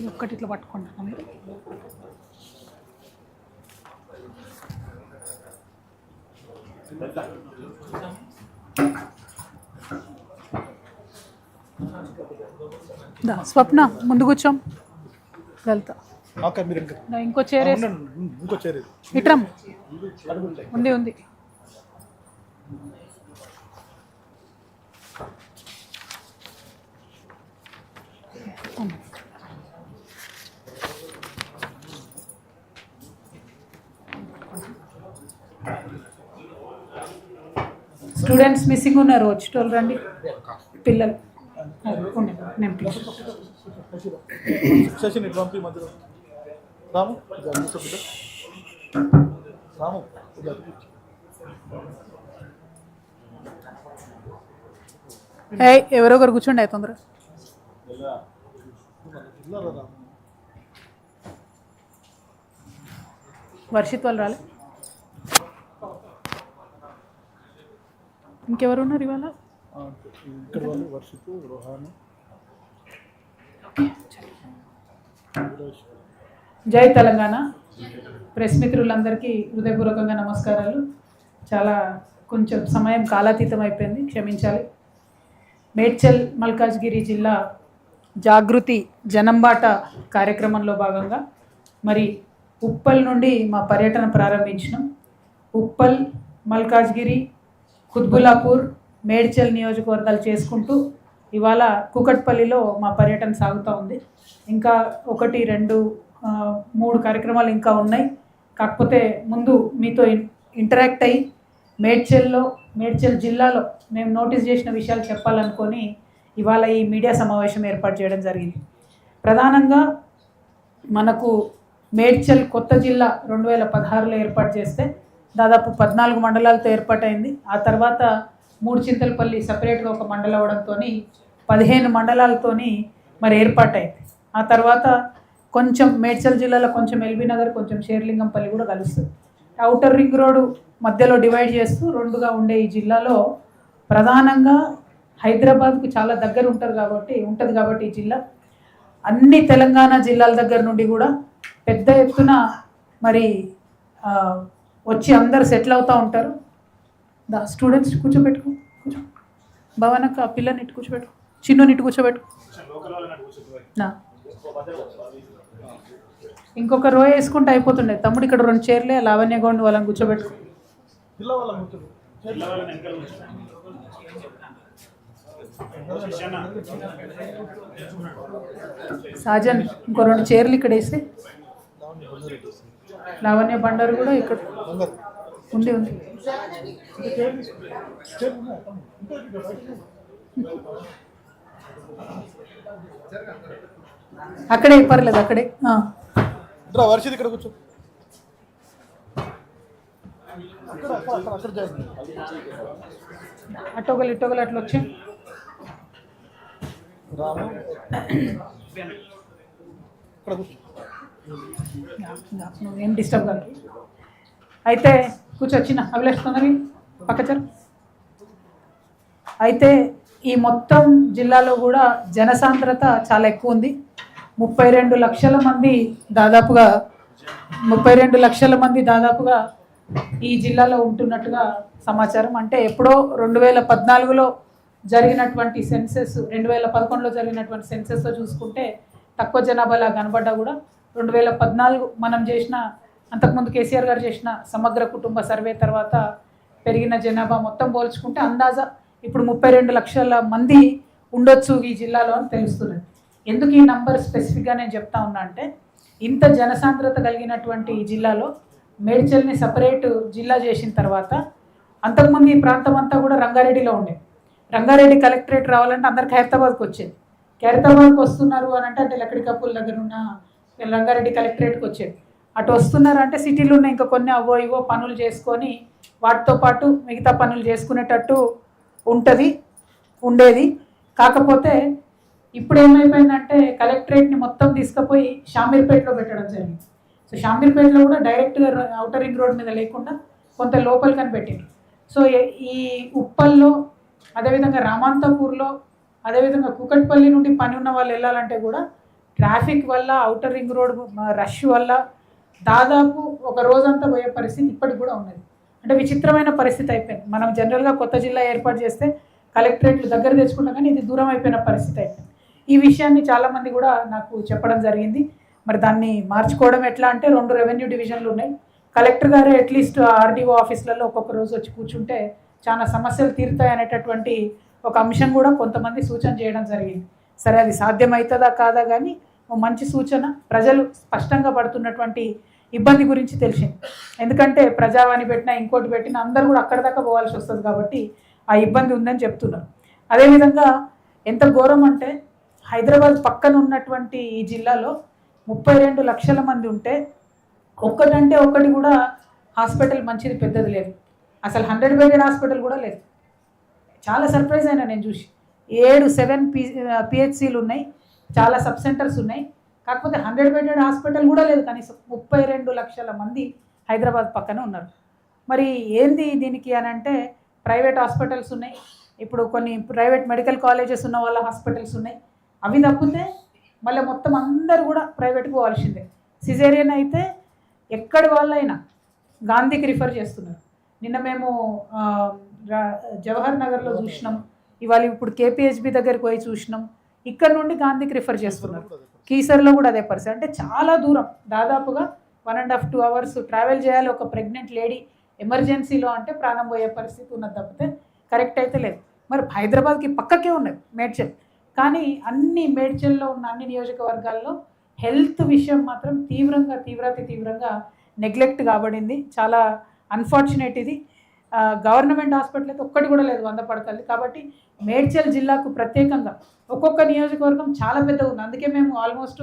ఒక్కటి ఇట్లా పట్టుకుంటాను మీరు. స్వప్న ముందు కూర్చోం వెళ్తా. ఇంకో చైర్ ఇట్రమ్ ఉంది ఉంది. స్టూడెంట్స్ మిస్సింగ్ ఉన్నారు, వచ్చేటోళ్ళు రండి. పిల్లలు ఎవరో ఒకరు కూర్చోండి అయి తొందర. వర్షిత్ వాళ్ళు రాలే, ఇంకెవరు ఉన్నారు ఇవాళ? జై తెలంగాణ. ప్రెస్ మిత్రులందరికీ హృదయపూర్వకంగా నమస్కారాలు. చాలా కొంచెం సమయం కాలాతీతం అయిపోయింది, క్షమించాలి. మేడ్చల్ మల్కాజ్గిరి జిల్లా జాగృతి జనంబాట కార్యక్రమంలో భాగంగా మరి ఉప్పల్ నుండి మా పర్యటన ప్రారంభించినాం. ఉప్పల్, మల్కాజ్గిరి, కుత్బుల్లాపూర్, మేడ్చల్ నియోజకవర్గాలు చేసుకుంటూ ఇవాళ కూకట్పల్లిలో మా పర్యటన సాగుతూ ఉంది. ఇంకా 1, 2, 3 కార్యక్రమాలు ఇంకా ఉన్నాయి. కాకపోతే ముందు మీతో ఇంటరాక్ట్ అయ్యి మేడ్చల్ జిల్లాలో మేము నోటీస్ చేసిన విషయాలు చెప్పాలనుకొని ఇవాళ ఈ మీడియా సమావేశం ఏర్పాటు చేయడం జరిగింది. ప్రధానంగా మనకు మేడ్చల్ కొత్త జిల్లా 2016లో ఏర్పాటు చేస్తే దాదాపు 14 మండలాలతో ఏర్పాటైంది. ఆ తర్వాత 3 చింతలపల్లి సపరేట్గా ఒక మండలం అవడంతో 15 మండలాలతోని మరి ఏర్పాటైంది. ఆ తర్వాత కొంచెం మేడ్చల్ జిల్లాలో కొంచెం ఎల్బీ నగర్, కొంచెం షేర్లింగంపల్లి కూడా కలుస్తుంది. ఔటర్ రింగ్ రోడ్డు మధ్యలో డివైడ్ చేస్తూ 2గా ఉండే ఈ జిల్లాలో ప్రధానంగా హైదరాబాద్కు చాలా దగ్గర ఉంటుంది కాబట్టి ఈ జిల్లా అన్ని తెలంగాణ జిల్లాల దగ్గర నుండి కూడా పెద్ద ఎత్తున మరి వచ్చి అందరు సెటిల్ అవుతూ ఉంటారు. స్టూడెంట్స్ కూర్చోబెట్టుకో, భవనక్క ఆ పిల్లని ఇటు కూర్చోబెట్టుకో, చిన్నుని ఇటు కూర్చోబెట్టుకో. ఇంకొక రో వేసుకుంటే అయిపోతుండే. తమ్ముడు ఇక్కడ 2 చైర్లే, లావణ్య గౌండ్ వాళ్ళని కూర్చోబెట్టుకో. సాజన్ ఇంకో 2 చైర్లు ఇక్కడ వేస్తే, లావణ్య బండారు కూడా ఇక్కడ ఉంది. అక్కడే పర్లేదు, అక్కడే వర్షిత్ ఇక్కడ కూర్చో. అటోగలు ఇటోగలు అట్లా వచ్చి ఏం డిస్టర్బ్ కాదు. అయితే కూర్చొచ్చిన అభిలాష్ తొందరగా పక్కచారు. అయితే ఈ మొత్తం జిల్లాలో కూడా జనసాంద్రత చాలా ఎక్కువ ఉంది. 32 లక్షల మంది దాదాపుగా ఈ జిల్లాలో ఉంటున్నట్టుగా సమాచారం. అంటే ఎప్పుడో 2014లో జరిగినటువంటి సెన్సెస్, 2011లో జరిగినటువంటి సెన్సెస్తో చూసుకుంటే తక్కువ జనాభాలా కనబడ్డా కూడా 2014 మనం చేసిన, అంతకుముందు కేసీఆర్ గారు చేసిన సమగ్ర కుటుంబ సర్వే తర్వాత పెరిగిన జనాభా మొత్తం పోల్చుకుంటే అందాజా ఇప్పుడు 32 లక్షల మంది ఉండొచ్చు ఈ జిల్లాలో అని తెలుస్తున్నది. ఎందుకు ఈ నంబర్ స్పెసిఫిక్గా నేను చెప్తా ఉన్నా అంటే, ఇంత జనసాంద్రత కలిగినటువంటి ఈ జిల్లాలో మేడ్చల్ని సపరేట్ జిల్లా చేసిన తర్వాత అంతకుముందు ఈ ప్రాంతం అంతా కూడా రంగారెడ్డిలో ఉండేది. రంగారెడ్డి కలెక్టరేట్ రావాలంటే అందరికి ఖైరతాబాద్కి వచ్చేది. ఖైరతాబాద్కి వస్తున్నారు అని అంటే లక్కడికప్పుల దగ్గర ఉన్న రంగారెడ్డి కలెక్టరేట్కి వచ్చేది. అటు వస్తున్నారు అంటే సిటీలో ఉన్న ఇంకా కొన్ని అవో ఇవో పనులు చేసుకొని వాటితో పాటు మిగతా పనులు చేసుకునేటట్టు ఉండేది. కాకపోతే ఇప్పుడు ఏమైపోయిందంటే కలెక్టరేట్ని మొత్తం తీసుకుపోయి షామీర్పేటలో పెట్టడం జరిగింది. సో షామీర్పేటలో కూడా డైరెక్ట్గా ఔటర్ రింగ్ రోడ్ మీద లేకుండా కొంత లోపలికని పెట్టిండ్రు. సో ఈ ఉప్పల్లో, అదేవిధంగా రామాంతపూర్లో, అదేవిధంగా కూకట్పల్లి నుండి పని ఉన్న వాళ్ళు వెళ్ళాలంటే కూడా ట్రాఫిక్ వల్ల, ఔటర్ రింగ్ రోడ్ రష్ వల్ల దాదాపు ఒక రోజంతా పోయే పరిస్థితి ఇప్పటికి కూడా ఉన్నది. అంటే విచిత్రమైన పరిస్థితి అయిపోయింది. మనం జనరల్గా కొత్త జిల్లా ఏర్పాటు చేస్తే కలెక్టరేట్లు దగ్గర తెచ్చుకుంటాం, కానీ ఇది దూరం అయిపోయిన పరిస్థితి అయిపోయింది. ఈ విషయాన్ని చాలామంది కూడా నాకు చెప్పడం జరిగింది. మరి దాన్ని మార్చుకోవడం ఎట్లా అంటే 2 రెవెన్యూ డివిజన్లు ఉన్నాయి. కలెక్టర్ గారే అట్లీస్ట్ ఆర్డీఓ ఆఫీసులలో ఒక్కొక్క రోజు వచ్చి కూర్చుంటే చాలా సమస్యలు తీరుతాయి అనేటటువంటి ఒక అంశం కూడా కొంతమంది సూచన చేయడం జరిగింది. సరే, అది సాధ్యమవుతుందా కాదా కానీ మంచి సూచన. ప్రజలు స్పష్టంగా పడుతున్నటువంటి ఇబ్బంది గురించి తెలిసింది. ఎందుకంటే ప్రజావాణి పెట్టినా ఇంకోటి పెట్టినా అందరూ కూడా అక్కడ దాకా పోవాల్సి వస్తుంది కాబట్టి ఆ ఇబ్బంది ఉందని చెప్తున్నారు. అదేవిధంగా ఎంత ఘోరం అంటే హైదరాబాద్ పక్కన ఉన్నటువంటి ఈ జిల్లాలో 32 లక్షల మంది ఉంటే ఒక్కటంటే ఒక్కటి కూడా హాస్పిటల్ మంచిది పెద్దది లేదు. అసలు 100 బెడెడ్ హాస్పిటల్ కూడా లేదు. చాలా సర్ప్రైజ్ అయినా నేను చూసి. 7 పిహెచ్సిలు ఉన్నాయి, చాలా సబ్ సెంటర్స్ ఉన్నాయి, కాకపోతే 100 బెడెడ్ హాస్పిటల్ కూడా లేదు. కనీసం 32 లక్షల మంది హైదరాబాద్ పక్కన ఉన్నారు. మరి ఏంది దీనికి అని అంటే ప్రైవేట్ హాస్పిటల్స్ ఉన్నాయి, ఇప్పుడు కొన్ని ప్రైవేట్ మెడికల్ కాలేజెస్ ఉన్న వాళ్ళ హాస్పిటల్స్ ఉన్నాయి. అవి తప్పితే మళ్ళీ మొత్తం అందరూ కూడా ప్రైవేట్కి పోవాల్సిందే. సిజేరియన్ అయితే ఎక్కడి వాళ్ళైనా గాంధీకి రిఫర్ చేస్తున్నారు. నిన్న మేము జవహర్ నగర్లో చూసినాం, ఇవాళ ఇప్పుడు కేపీహెచ్బి దగ్గరికి పోయి చూసినాం. ఇక్కడ నుండి గాంధీకి రిఫర్ చేస్తున్నారు. కీసర్లో కూడా అదే పరిస్థితి. అంటే చాలా దూరం, దాదాపుగా 1.5 to 2 hours ట్రావెల్ చేయాలి ఒక ప్రెగ్నెంట్ లేడీ ఎమర్జెన్సీలో అంటే ప్రాణం పోయే పరిస్థితి ఉన్నది తప్పితే కరెక్ట్ అయితే లేదు. మరి హైదరాబాద్కి పక్కకే ఉన్నది మేడ్చల్, కానీ అన్ని మేడ్చల్లో ఉన్న అన్ని నియోజకవర్గాల్లో హెల్త్ విషయం మాత్రం తీవ్రంగా నెగ్లెక్ట్ కాబడింది. చాలా అన్ఫార్చునేట్ ఇది. గవర్నమెంట్ హాస్పిటల్ అయితే ఒక్కటి కూడా లేదు 100 పడకలు. కాబట్టి మేడ్చల్ జిల్లాకు ప్రత్యేకంగా ఒక్కొక్క నియోజకవర్గం చాలా పెద్దగా ఉంది. అందుకే మేము ఆల్మోస్ట్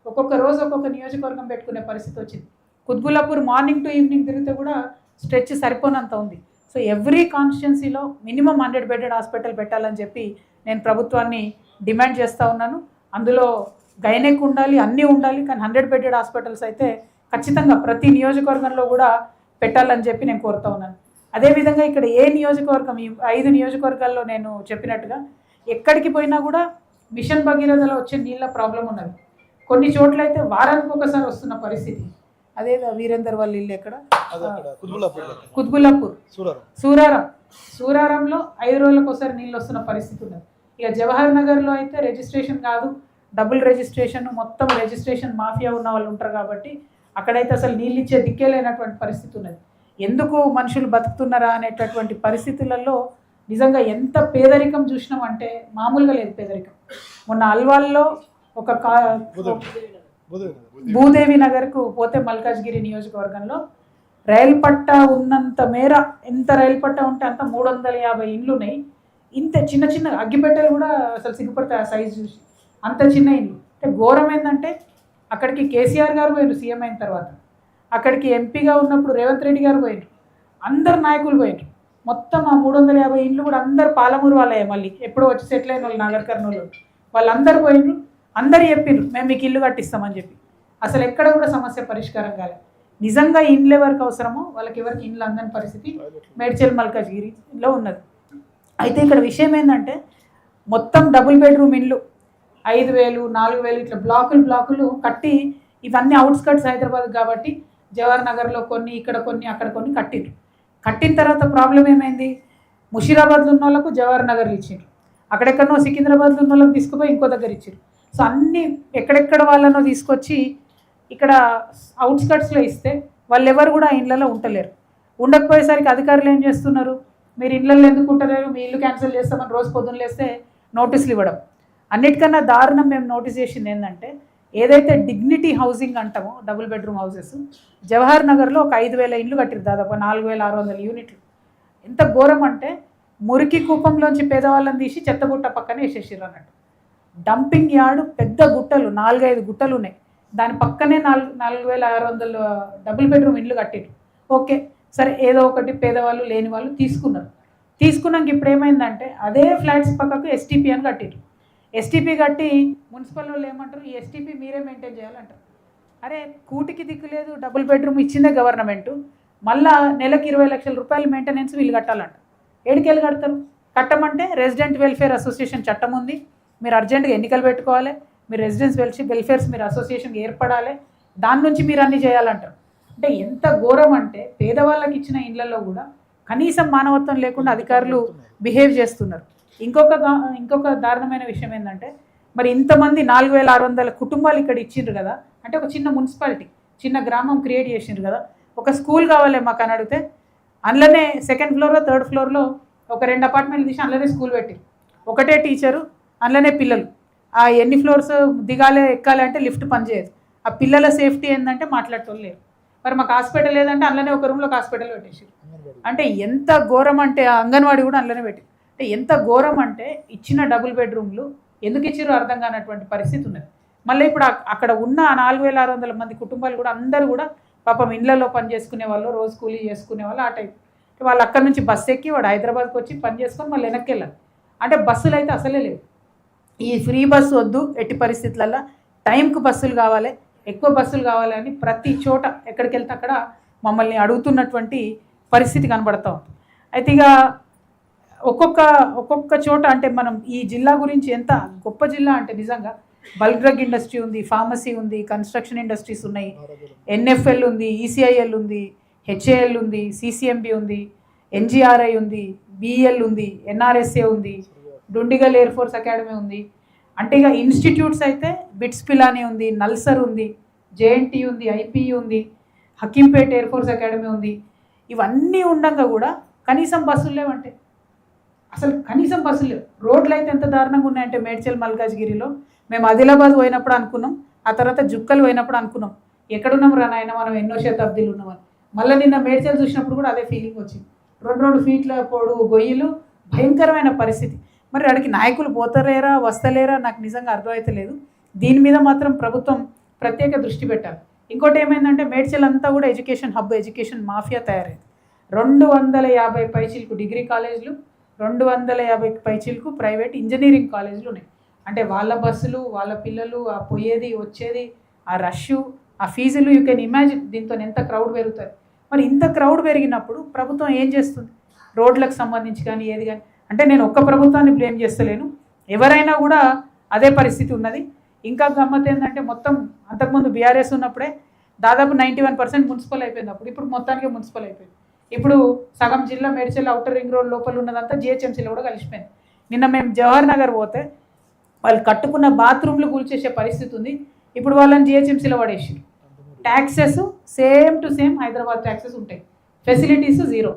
ఒక్కొక్క రోజు ఒక్కొక్క నియోజకవర్గం పెట్టుకునే పరిస్థితి వచ్చింది. కుత్బుల్లాపూర్ మార్నింగ్ టు ఈవినింగ్ తిరిగితే కూడా స్ట్రెచ్ సరిపోనంత ఉంది. సో ఎవ్రీ కాన్స్టిట్యున్సీలో మినిమం 100 బెడెడ్ హాస్పిటల్ పెట్టాలని చెప్పి నేను ప్రభుత్వాన్ని డిమాండ్ చేస్తూ ఉన్నాను. అందులో గైనెక్ ఉండాలి, అన్నీ ఉండాలి, కానీ 100 బెడెడ్ హాస్పిటల్స్ అయితే ఖచ్చితంగా ప్రతి నియోజకవర్గంలో కూడా పెట్టాలని చెప్పి నేను కోరుతూ ఉన్నాను. అదేవిధంగా ఇక్కడ ఏ నియోజకవర్గం, ఈ 5 నియోజకవర్గాల్లో నేను చెప్పినట్టుగా ఎక్కడికి పోయినా కూడా మిషన్ భగీరథలో వచ్చే నీళ్ళ ప్రాబ్లం ఉన్నది. కొన్ని చోట్ల అయితే వారానికి ఒకసారి వస్తున్న పరిస్థితి. అదే వీరేందర్ వాళ్ళ ఇల్లు ఎక్కడ, కుత్బుల్లాపూర్, సూరారంలో 5 రోజులకు ఒకసారి నీళ్ళు వస్తున్న పరిస్థితి ఉన్నది. ఇక జవహర్ నగర్లో అయితే రిజిస్ట్రేషన్ కాదు, డబుల్ రిజిస్ట్రేషన్, మొత్తం రిజిస్ట్రేషన్ మాఫియా ఉన్న వాళ్ళు ఉంటారు కాబట్టి అక్కడైతే అసలు నీళ్ళు ఇచ్చే దిక్కే లేనటువంటి పరిస్థితి ఉన్నది. ఎందుకు మనుషులు బతుకుతున్నారా అనేటటువంటి పరిస్థితులలో నిజంగా ఎంత పేదరికం చూసినామంటే మామూలుగా లేదు పేదరికం. మొన్న అల్వాల్లో ఒక భూదేవి నగర్కు పోతే మల్కాజ్గిరి నియోజకవర్గంలో రైలు పట్ట ఉన్నంత మేర, ఎంత రైలు పట్ట ఉంటే అంత 350 ఇండ్లు ఉన్నాయి. ఇంత చిన్న అగ్గిపెట్టెలు కూడా అసలు సిగ్గుపడతాయి ఆ సైజు చూసి, అంత చిన్న ఇండ్లు. అంటే ఘోరం ఏంటంటే అక్కడికి కేసీఆర్ గారు పోయినారు సీఎం అయిన తర్వాత, అక్కడికి ఎంపీగా ఉన్నప్పుడు రేవంత్ రెడ్డి గారు పోయినారు, అందరు నాయకులు పోయినారు. మొత్తం ఆ 350 ఇండ్లు కూడా అందరు పాలమూరు వాళ్ళే, మళ్ళీ ఎప్పుడో వచ్చి సెటిల్ అయిన వాళ్ళు, నాగర్ కర్నూలు వాళ్ళందరూ పోయినారు. అందరు చెప్పిర్రు మేము మీకు ఇల్లు కట్టిస్తామని చెప్పి. అసలు ఎక్కడ కూడా సమస్య పరిష్కారం కాలేదు. నిజంగా ఇండ్లు ఎవరికి అవసరమో వాళ్ళకి ఎవరికి ఇండ్లు అందని పరిస్థితి మేడ్చల్ మల్కాజ్గిరిలో ఉన్నది. అయితే ఇక్కడ విషయం ఏంటంటే మొత్తం డబుల్ బెడ్రూమ్ ఇండ్లు 5,000, 4,000 ఇట్లా బ్లాకులు కట్టి, ఇవన్నీ అవుట్స్కట్స్ హైదరాబాద్ కాబట్టి జవహర్ నగర్లో కొన్ని, ఇక్కడ కొన్ని, అక్కడ కొన్ని కట్టిన తర్వాత ప్రాబ్లం ఏమైంది, ముషీరాబాద్లో ఉన్న వాళ్ళకు జవహర్ నగర్లు ఇచ్చారు, అక్కడెక్కడనో సికింద్రాబాద్లో ఉన్న వాళ్ళకి తీసుకుపోయి ఇంకో దగ్గర ఇచ్చారు. సో అన్నీ ఎక్కడెక్కడ వాళ్ళనో తీసుకొచ్చి ఇక్కడ అవుట్స్కట్స్లో ఇస్తే వాళ్ళు ఎవరు కూడా ఇళ్ళలో ఉండలేరు. ఉండకపోయేసరికి అధికారులు ఏం చేస్తున్నారు, మీరు ఇళ్ళల్లో ఎందుకు ఉంటలేరు, మీ ఇల్లు క్యాన్సిల్ చేస్తామని రోజు పొద్దున్న లేస్తే నోటీసులు ఇవ్వడం. అన్నిటికన్నా దారుణం మేము నోటీస్ చేసింది ఏంటంటే, ఏదైతే డిగ్నిటీ హౌసింగ్ అంటామో డబుల్ బెడ్రూమ్ హౌసెస్ జవహర్ నగర్లో ఒక 5,000 ఇండ్లు కట్టారు, దాదాపు 4,600 యూనిట్లు. ఎంత ఘోరం అంటే మురికి కూపంలోంచి పేదవాళ్ళని తీసి చెత్తగుట్ట పక్కనే వేసేసారు అన్నట్టు. డంపింగ్ యార్డు పెద్ద గుట్టలు, 4-5 గుట్టలు ఉన్నాయి, దాని పక్కనే 4,600 డబుల్ బెడ్రూమ్ ఇండ్లు కట్టారు. ఓకే సరే, ఏదో ఒకటి పేదవాళ్ళు లేని వాళ్ళు తీసుకున్నాక ఇప్పుడు ఏమైందంటే అదే ఫ్లాట్స్ పక్కకు ఎస్టీపీ అని కట్టారు. ఎస్టీపీ కట్టి మున్సిపల్ వాళ్ళు ఏమంటారు, ఈ ఎస్టీపీ మీరే మెయింటైన్ చేయాలంటారు. అరే కూటికి దిక్కు లేదు, డబుల్ బెడ్రూమ్ ఇచ్చిందే గవర్నమెంటు, మళ్ళా నెలకు 20 లక్షల రూపాయలు మెయింటెనెన్స్ వీళ్ళు కట్టాలంట. ఏడికెళ్ళి కడతారు? కట్టమంటే రెసిడెంట్ వెల్ఫేర్ అసోసియేషన్ చట్టం ఉంది, మీరు అర్జెంటుగా ఎన్నికలు పెట్టుకోవాలి, మీరు రెసిడెన్స్ వెల్ఫేర్స్ మీరు అసోసియేషన్కి ఏర్పడాలి, దాని నుంచి మీరు అన్నీ చేయాలంటారు. అంటే ఎంత ఘోరం అంటే పేదవాళ్ళకి ఇచ్చిన ఇళ్లలో కూడా కనీసం మానవత్వం లేకుండా అధికారులు బిహేవ్ చేస్తున్నారు. ఇంకొక దారుణమైన విషయం ఏంటంటే, మరి ఇంతమంది 4600 కుటుంబాలు ఇక్కడ ఇచ్చిండ్రు కదా, అంటే ఒక చిన్న మున్సిపాలిటీ, చిన్న గ్రామం క్రియేట్ చేసిండ్రు కదా, ఒక స్కూల్ కావాలి మాకు అని అడిగితే అందులోనే 2nd ఫ్లోర్లో 3rd ఫ్లోర్లో ఒక 2 అపార్ట్మెంట్లు తీసి అందులోనే స్కూల్ పెట్టి ఒకటే టీచరు, అందులోనే పిల్లలు. ఆ ఎన్ని ఫ్లోర్స్ దిగాలి ఎక్కాలి అంటే లిఫ్ట్ పనిచేయదు. ఆ పిల్లల సేఫ్టీ ఏంటంటే మాట్లాడటం లేరు. మరి మాకు హాస్పిటల్ లేదంటే అందులోనే ఒక రూమ్లో హాస్పిటల్ పెట్టేసారు. అంటే ఎంత ఘోరం అంటే ఆ అంగన్వాడీ కూడా అందులోనే పెట్టి, అంటే ఎంత ఘోరం అంటే ఇచ్చిన డబుల్ బెడ్రూమ్లు ఎందుకు ఇచ్చారో అర్థం కానటువంటి పరిస్థితి ఉన్నది. మళ్ళీ ఇప్పుడు అక్కడ ఉన్న 4600 మంది కుటుంబాలు కూడా అందరూ కూడా పాపం ఇళ్లలో పని చేసుకునే వాళ్ళు, రోజు కూలీ చేసుకునే వాళ్ళు, ఆ టైప్ వాళ్ళు అక్కడ నుంచి బస్సు ఎక్కి వాడు హైదరాబాద్కి వచ్చి పని చేసుకొని మళ్ళీ వెనక్కి వెళ్ళాలి. అంటే బస్సులు అయితే అసలే లేవు. ఈ ఫ్రీ బస్సు వద్దు, ఎట్టి పరిస్థితులలో టైంకు బస్సులు కావాలి, ఎక్కువ బస్సులు కావాలి అని ప్రతి చోట ఎక్కడికి వెళ్తే అక్కడ మమ్మల్ని అడుగుతున్నటువంటి పరిస్థితి కనబడతా ఉంది. అయితే ఇక ఒక్కొక్క చోట అంటే మనం ఈ జిల్లా గురించి ఎంత గొప్ప జిల్లా అంటే నిజంగా బల్క్ డ్రగ్ ఇండస్ట్రీ ఉంది, ఫార్మసీ ఉంది, కన్స్ట్రక్షన్ ఇండస్ట్రీస్ ఉన్నాయి, ఎన్ఎఫ్ఎల్ ఉంది, ఈసీఐఎల్ ఉంది, హెచ్ఏఎల్ ఉంది, సిసిఎంబి ఉంది, ఎన్జిఆర్ఐ ఉంది, బిఎల్ ఉంది, ఎన్ఆర్ఎస్ఏ ఉంది, డుండిగల్ ఎయిర్ ఫోర్స్ అకాడమీ ఉంది. అంటే ఇక ఇన్స్టిట్యూట్స్ అయితే బిట్స్ పిలానీ ఉంది, నల్సర్ ఉంది, జేఎన్టీ ఉంది, ఐపీఈ ఉంది, హకీంపేట్ ఎయిర్ ఫోర్స్ అకాడమీ ఉంది. ఇవన్నీ ఉండగా కూడా కనీసం బస్సులు లేవంటే అసలు కనీసం బస్సులు లేవు. రోడ్లు అయితే ఎంత దారుణంగా ఉన్నాయంటే మేడ్చల్ మల్కాజ్గిరిలో మేము ఆదిలాబాద్ పోయినప్పుడు అనుకున్నాం, ఆ తర్వాత జుక్కలు పోయినప్పుడు అనుకున్నాం ఎక్కడున్నాం రా నాయన మనం ఎన్నో శతాబ్దీలు ఉన్నామని. మళ్ళీ నిన్న మేడ్చల్ చూసినప్పుడు కూడా అదే ఫీలింగ్ వచ్చింది. 2 ఫీట్ల పొడుగు గొయ్యిలు, భయంకరమైన పరిస్థితి. మరి అడిగి నాయకులు పోతలేరా వస్తలేరా నాకు నిజంగా అర్థమవుతలేదు. దీని మీద మాత్రం ప్రభుత్వం ప్రత్యేక దృష్టి పెట్టాలి. ఇంకోటి ఏమైందంటే మేడ్చల్ అంతా కూడా ఎడ్యుకేషన్ హబ్, ఎడ్యుకేషన్ మాఫియా తయారైంది. 250 పైచీలకు డిగ్రీ కాలేజీలు, 250 పైచీలకు ప్రైవేట్ ఇంజనీరింగ్ కాలేజీలు ఉన్నాయి. అంటే వాళ్ళ బస్సులు, వాళ్ళ పిల్లలు, ఆ పోయేది వచ్చేది, ఆ రష్, ఆ ఫీజులు, యూ కెన్ ఇమాజిన్ దీంతో ఎంత క్రౌడ్ పెరుగుతుంది. మరి ఇంత క్రౌడ్ పెరిగినప్పుడు ప్రభుత్వం ఏం చేస్తుంది? రోడ్లకు సంబంధించి కానీ ఏది కానీ, అంటే నేను ఒక్క ప్రభుత్వాన్ని బ్లేమ్ చేస్తలేను, ఎవరైనా కూడా అదే పరిస్థితి ఉన్నది. ఇంకా గమ్మత్ ఏంటంటే మొత్తం అంతకుముందు బీఆర్ఎస్ ఉన్నప్పుడే దాదాపు 91% మున్సిపల్ అయిపోయింది. ఇప్పుడు మొత్తానికి మున్సిపల్ అయిపోయింది. ఇప్పుడు సగం జిల్లా మేడ్చల్ అవుటర్ రింగ్ రోడ్ లోపల ఉన్నదంతా జిహెచ్ఎంసీలో కూడా కలిసిపోయింది. నిన్న మేము జవహర్ నగర్ పోతే వాళ్ళు కట్టుకున్న బాత్రూమ్లు కూల్చేసే పరిస్థితి ఉంది. ఇప్పుడు వాళ్ళని జిహెచ్ఎంసీలో పడేసి taxes same to same Hyderabad taxes ఉంటాయి, ఫెసిలిటీస్ జీరో,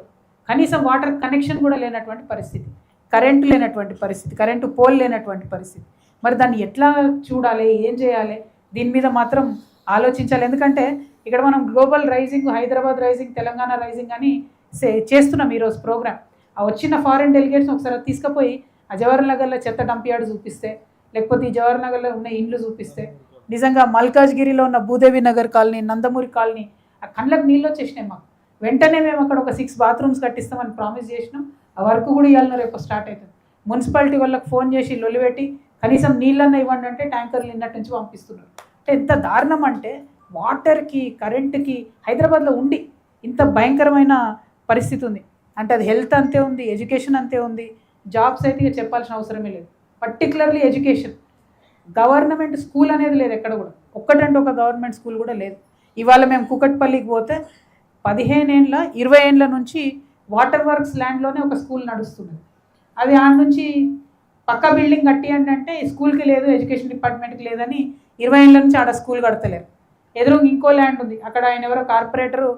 కనీసం వాటర్ కనెక్షన్ కూడా లేనటువంటి పరిస్థితి, కరెంటు లేనటువంటి పరిస్థితి, కరెంటు పోల్ లేనటువంటి పరిస్థితి. మరి దాన్ని ఎట్లా చూడాలి, ఏం చేయాలి, దీని మీద మాత్రం ఆలోచించాలి. ఎందుకంటే ఇక్కడ మనం global rising, Hyderabad rising, Telangana rising అని చేస్తున్నాం ఈరోజు ప్రోగ్రామ్. ఆ వచ్చిన ఫారెన్ డెలిగేట్స్ ఒకసారి తీసుకుపోయి ఆ జవహర్ నగర్లో చెత్త డంపియార్డ్ చూపిస్తే, లేకపోతే ఈ జవహర్ నగర్లో ఉన్న ఇండ్లు చూపిస్తే, నిజంగా మల్కాజ్గిరిలో ఉన్న భూదేవి నగర్ కాలనీ, నందమూరి కాలనీ, ఆ కళ్ళకు నీళ్ళు వచ్చేసినాయి మాకు. వెంటనే మేము అక్కడ ఒక 6 బాత్రూమ్స్ కట్టిస్తామని ప్రామిస్ చేసినాం. ఆ వర్క్ కూడా ఇవ్వాలన్నా రేపు స్టార్ట్ అవుతుంది. మున్సిపాలిటీ వాళ్ళకి ఫోన్ చేసి లొల్లిపెట్టి కనీసం నీళ్ళన్నా ఇవ్వండి అంటే ట్యాంకర్లు నిన్నటి నుంచి పంపిస్తున్నారు. అంటే ఎంత దారుణం అంటే వాటర్కి, కరెంటుకి హైదరాబాద్లో ఉండి ఇంత భయంకరమైన పరిస్థితి ఉంది. అంటే అది హెల్త్ అంతే ఉంది, ఎడ్యుకేషన్ అంతే ఉంది, జాబ్స్ అయితే ఇక చెప్పాల్సిన అవసరమే లేదు. పర్టికులర్లీ ఎడ్యుకేషన్, గవర్నమెంట్ స్కూల్ అనేది లేదు ఎక్కడ కూడా, ఒక్కటంటే ఒక గవర్నమెంట్ స్కూల్ కూడా లేదు. ఇవాళ మేము కుకట్పల్లికి పోతే 15 ఏళ్ళ 20 ఏళ్ళ నుంచి వాటర్ వర్క్స్ ల్యాండ్లోనే ఒక స్కూల్ నడుస్తుంది. అది ఆడ నుంచి పక్క బిల్డింగ్ కట్టి అంటే స్కూల్కి లేదు, ఎడ్యుకేషన్ డిపార్ట్మెంట్కి లేదని 20 ఏళ్ళ నుంచి ఆడ స్కూల్ కడతలేరు. ఎదురు ఇంకో ల్యాండ్ ఉంది, అక్కడ ఆయన ఎవరో కార్పొరేటరు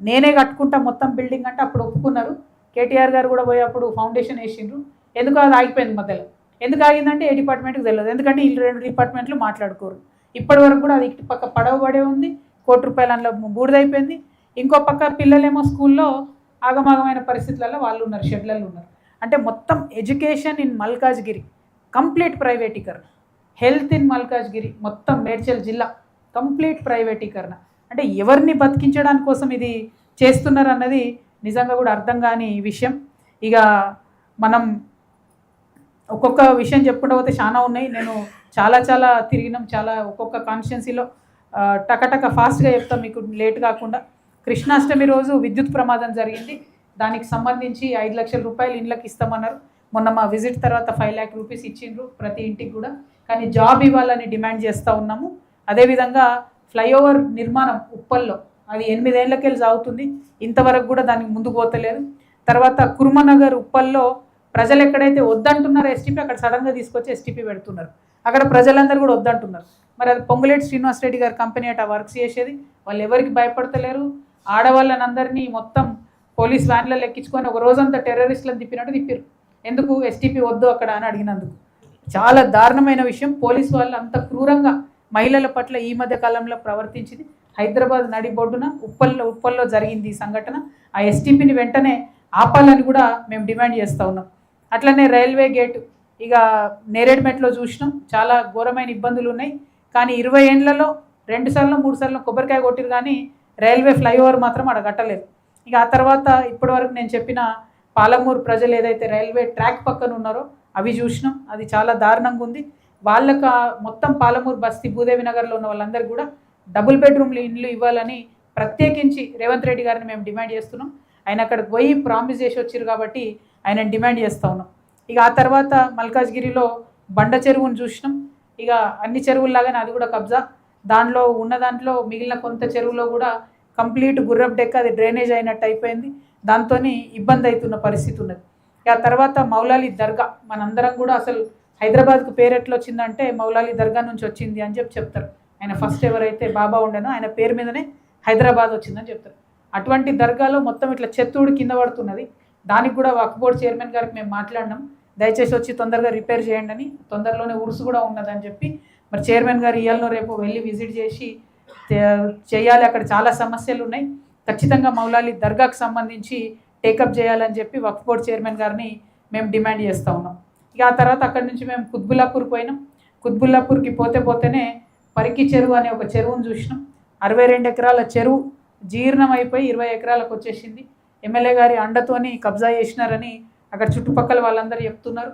నేనే కట్టుకుంటా మొత్తం బిల్డింగ్ అంటే అప్పుడు ఒప్పుకున్నారు. కేటీఆర్ గారు కూడా పోయి అప్పుడు ఫౌండేషన్ వేసిండ్రు. ఎందుకు అది ఆగిపోయింది మధ్యలో? ఎందుకు ఆగిందంటే ఏ డిపార్ట్మెంట్కి తెలియదు. ఎందుకంటే ఈ 2 డిపార్ట్మెంట్లు మాట్లాడుకోరు. ఇప్పటి వరకు కూడా అది ఇటు పక్క పడవ పడే ఉంది, ₹1 అందులో బూడిదైపోయింది. ఇంకో పక్క పిల్లలేమో స్కూల్లో ఆగమాగమైన పరిస్థితులలో వాళ్ళు ఉన్నారు, షెడ్లలో ఉన్నారు. అంటే మొత్తం ఎడ్యుకేషన్ ఇన్ మల్కాజ్గిరి కంప్లీట్ ప్రైవేటీకరణ, హెల్త్ ఇన్ మల్కాజ్గిరి మొత్తం మేడ్చల్ జిల్లా కంప్లీట్ ప్రైవేటీకరణ. అంటే ఎవరిని బతికించడానికి కోసం ఇది చేస్తున్నారు అన్నది నిజంగా కూడా అర్థం కాని విషయం. ఇక మనం ఒక్కొక్క విషయం చెప్పుకుంటూ పోతే చాలా ఉన్నాయి. నేను చాలా తిరిగినాం, చాలా ఒక్కొక్క కాన్స్టిట్యున్సీలో టకటక ఫాస్ట్గా చెప్తాం మీకు లేట్ కాకుండా. కృష్ణాష్టమి రోజు విద్యుత్ ప్రమాదం జరిగింది. దానికి సంబంధించి 5 లక్షల రూపాయలు ఇండ్లకు ఇస్తామన్నారు. మొన్న మా విజిట్ తర్వాత 5 lakh రూపీస్ ఇచ్చిండ్రు ప్రతి ఇంటికి కూడా. కానీ జాబ్ ఇవ్వాలని డిమాండ్ చేస్తూ ఉన్నాము. అదేవిధంగా ఫ్లైఓవర్ నిర్మాణం ఉప్పల్లో అది 8 ఏళ్లకెళ్ళి సాగుతుంది, ఇంతవరకు కూడా దానికి ముందుకు పోతలేదు. తర్వాత కుర్మనగర్ ఉప్పల్లో ప్రజలు ఎక్కడైతే వద్దంటున్నారో ఎస్టీపీ, అక్కడ సడన్గా తీసుకొచ్చి ఎస్టీపీ పెడుతున్నారు. అక్కడ ప్రజలందరూ కూడా వద్దంటున్నారు. మరి అది పొంగులేటి శ్రీనివాసరెడ్డి గారి కంపెనీ అట వర్క్స్ చేసేది. వాళ్ళు ఎవరికి భయపడతలేరు. ఆడవాళ్ళని అందరినీ మొత్తం పోలీస్ వ్యాన్లలో ఎక్కించుకొని ఒక రోజంతా టెర్రరిస్టులను తిప్పినట్టు తిప్పారు. ఎందుకు? ఎస్టీపీ వద్దు అక్కడ అని అడిగినందుకు. చాలా దారుణమైన విషయం. పోలీసు వాళ్ళు అంత క్రూరంగా మహిళల పట్ల ఈ మధ్య కాలంలో ప్రవర్తించింది. హైదరాబాద్ నడిబొడ్డున ఉప్పల్లో జరిగింది ఈ సంఘటన. ఆ ఎస్టీపీని వెంటనే ఆపాలని కూడా మేము డిమాండ్ చేస్తూ ఉన్నాం. అట్లనే రైల్వే గేటు ఇక నేరేడుమెట్లో చూసినాం, చాలా ఘోరమైన ఇబ్బందులు ఉన్నాయి. కానీ 20 ఏండ్లలో 2 సార్లు 3 సార్లు కొబ్బరికాయ కొట్టిరు, కానీ రైల్వే ఫ్లైఓవర్ మాత్రం అడగట్టలేదు. ఇక ఆ తర్వాత ఇప్పటివరకు నేను చెప్పిన పాలమూరు ప్రజలు ఏదైతే రైల్వే ట్రాక్ పక్కన ఉన్నారో అవి చూసినాం. అది చాలా దారుణంగా ఉంది. వాళ్ళకు మొత్తం పాలమూరు బస్తీ భూదేవి నగర్లో ఉన్న వాళ్ళందరికీ కూడా డబుల్ బెడ్రూమ్లు ఇండ్లు ఇవ్వాలని ప్రత్యేకించి రేవంత్ రెడ్డి గారిని మేము డిమాండ్ చేస్తున్నాం. ఆయన అక్కడికి పోయి ప్రామిస్ చేసి వచ్చారు కాబట్టి ఆయన డిమాండ్ చేస్తూ ఉన్నాం. ఇక ఆ తర్వాత మల్కాజ్గిరిలో బండ చెరువును చూసినాం. ఇక అన్ని చెరువుల్లాగానే అది కూడా కబ్జా. దాంట్లో మిగిలిన కొంత చెరువులో కూడా కంప్లీట్ గుర్రపు డెక్క అది డ్రైనేజ్ అయినట్టు అయిపోయింది. దాంతో ఇబ్బంది అవుతున్న పరిస్థితి ఉన్నది. ఇక ఆ తర్వాత మౌలాలి దర్గా, మనందరం కూడా అసలు హైదరాబాద్కు పేరు ఎట్లా వచ్చిందంటే మౌలాలి దర్గా నుంచి వచ్చింది అని చెప్తారు. ఆయన ఫస్ట్ ఎవరైతే బాబా ఉండేనో ఆయన పేరు మీదనే హైదరాబాద్ వచ్చిందని చెప్తారు. అటువంటి దర్గాలో మొత్తం ఇట్లా చెత్తూడు కింద పడుతున్నది. దానికి కూడా వక్ఫ్ బోర్డ్ చైర్మన్ గారికి మేము మాట్లాడినాం, దయచేసి వచ్చి తొందరగా రిపేర్ చేయండి అని. తొందరలోనే ఉరుసు కూడా ఉన్నదని చెప్పి మరి చైర్మన్ గారు ఇవాళ రేపు వెళ్ళి విజిట్ చేసి చేయాలి. అక్కడ చాలా సమస్యలు ఉన్నాయి, ఖచ్చితంగా మౌలాలి దర్గాకు సంబంధించి టేకప్ చేయాలని చెప్పి వక్ఫ్ బోర్డ్ చైర్మన్ గారిని మేము డిమాండ్ చేస్తూ ఉన్నాం. ఇక ఆ తర్వాత అక్కడి నుంచి మేము కుత్బుల్లాపూర్ పోయినాం. కుత్బుల్లాపూర్కి పోతేనే పరికి చెరువు అనే ఒక చెరువును చూసినాం. 62 ఎకరాల చెరువు జీర్ణం అయిపోయి 20 ఎకరాలకు వచ్చేసింది. ఎమ్మెల్యే గారి అండతోని కబ్జా చేసినారని అక్కడ చుట్టుపక్కల వాళ్ళందరూ చెప్తున్నారు.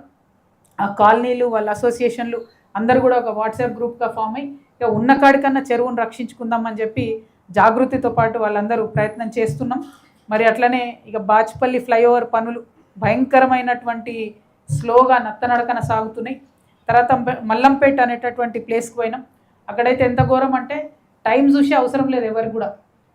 ఆ కాలనీలు వాళ్ళ అసోసియేషన్లు అందరూ కూడా ఒక వాట్సాప్ గ్రూప్గా ఫామ్ అయ్యి ఇక ఉన్న కాడికన్నా చెరువును రక్షించుకుందామని చెప్పి జాగృతితో పాటు వాళ్ళందరూ ప్రయత్నం చేస్తున్నాం. మరి అట్లనే ఇక బాచ్పల్లి ఫ్లైఓవర్ పనులు భయంకరమైనటువంటి స్లోగా నత్తనడకన సాగుతున్నాయి. తర్వాత మల్లంపేట అనేటటువంటి ప్లేస్కి పోయినాం. అక్కడైతే ఎంత ఘోరం అంటే టైం చూసి అవసరం లేదు ఎవరికి కూడా.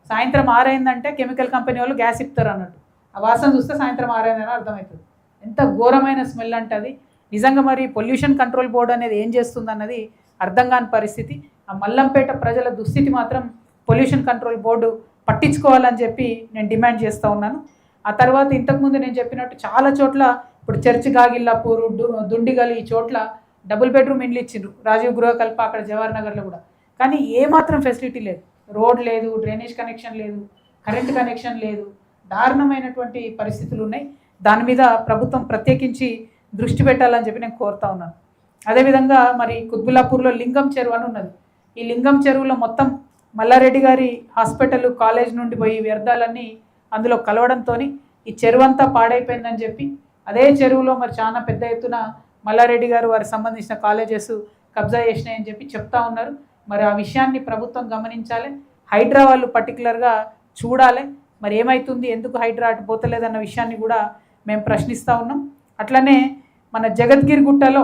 సాయంత్రం 6 అయిందంటే కెమికల్ కంపెనీ వాళ్ళు గ్యాస్ ఇస్తారు అన్నట్టు. ఆ వాసన చూస్తే సాయంత్రం 6 అయిందని అర్థమవుతుంది. ఎంత ఘోరమైన స్మెల్ అంటే అది నిజంగా మరి పొల్యూషన్ కంట్రోల్ బోర్డు అనేది ఏం చేస్తుంది అన్నది అర్థం కాని పరిస్థితి. ఆ మల్లంపేట ప్రజల దుస్థితి మాత్రం పొల్యూషన్ కంట్రోల్ బోర్డు పట్టించుకోవాలని చెప్పి నేను డిమాండ్ చేస్తూ ఉన్నాను. ఆ తర్వాత ఇంతకుముందు నేను చెప్పినట్టు చాలా చోట్ల ఇప్పుడు చర్చి గాగిల్లాపూర్, దుండిగల్ ఈ చోట్ల డబుల్ బెడ్రూమ్ ఇండ్లు ఇచ్చిండ్రు. రాజీవ్ గృహకల్ప అక్కడ జవహర్ నగర్లో కూడా. కానీ ఏమాత్రం ఫెసిలిటీ లేదు, రోడ్ లేదు, డ్రైనేజ్ కనెక్షన్ లేదు, కరెంట్ కనెక్షన్ లేదు, దారుణమైనటువంటి పరిస్థితులు ఉన్నాయి. దాని మీద ప్రభుత్వం ప్రత్యేకించి దృష్టి పెట్టాలని చెప్పి నేను కోరుతా ఉన్నాను. అదేవిధంగా మరి కుత్బుల్లాపూర్లో లింగం చెరువు అని ఉన్నది. ఈ లింగం చెరువులో మొత్తం మల్లారెడ్డి గారి హాస్పిటల్ కాలేజ్ నుండి పోయి వ్యర్థాలన్నీ అందులో కలవడంతో ఈ చెరువు అంతా పాడైపోయిందని చెప్పి అదే చెరువులో మరి చాలా పెద్ద ఎత్తున మల్లారెడ్డి గారు వారికి సంబంధించిన కాలేజెస్ కబ్జా చేసినాయని చెప్పి చెప్తా ఉన్నారు. మరి ఆ విషయాన్ని ప్రభుత్వం గమనించాలి, హైడ్రా వాళ్ళు పర్టికులర్గా చూడాలి. మరి ఏమవుతుంది, ఎందుకు హైడ్రా అటు పోతలేదన్న విషయాన్ని కూడా మేము ప్రశ్నిస్తూ ఉన్నాం. అట్లనే మన జగద్గిరి గుట్టలో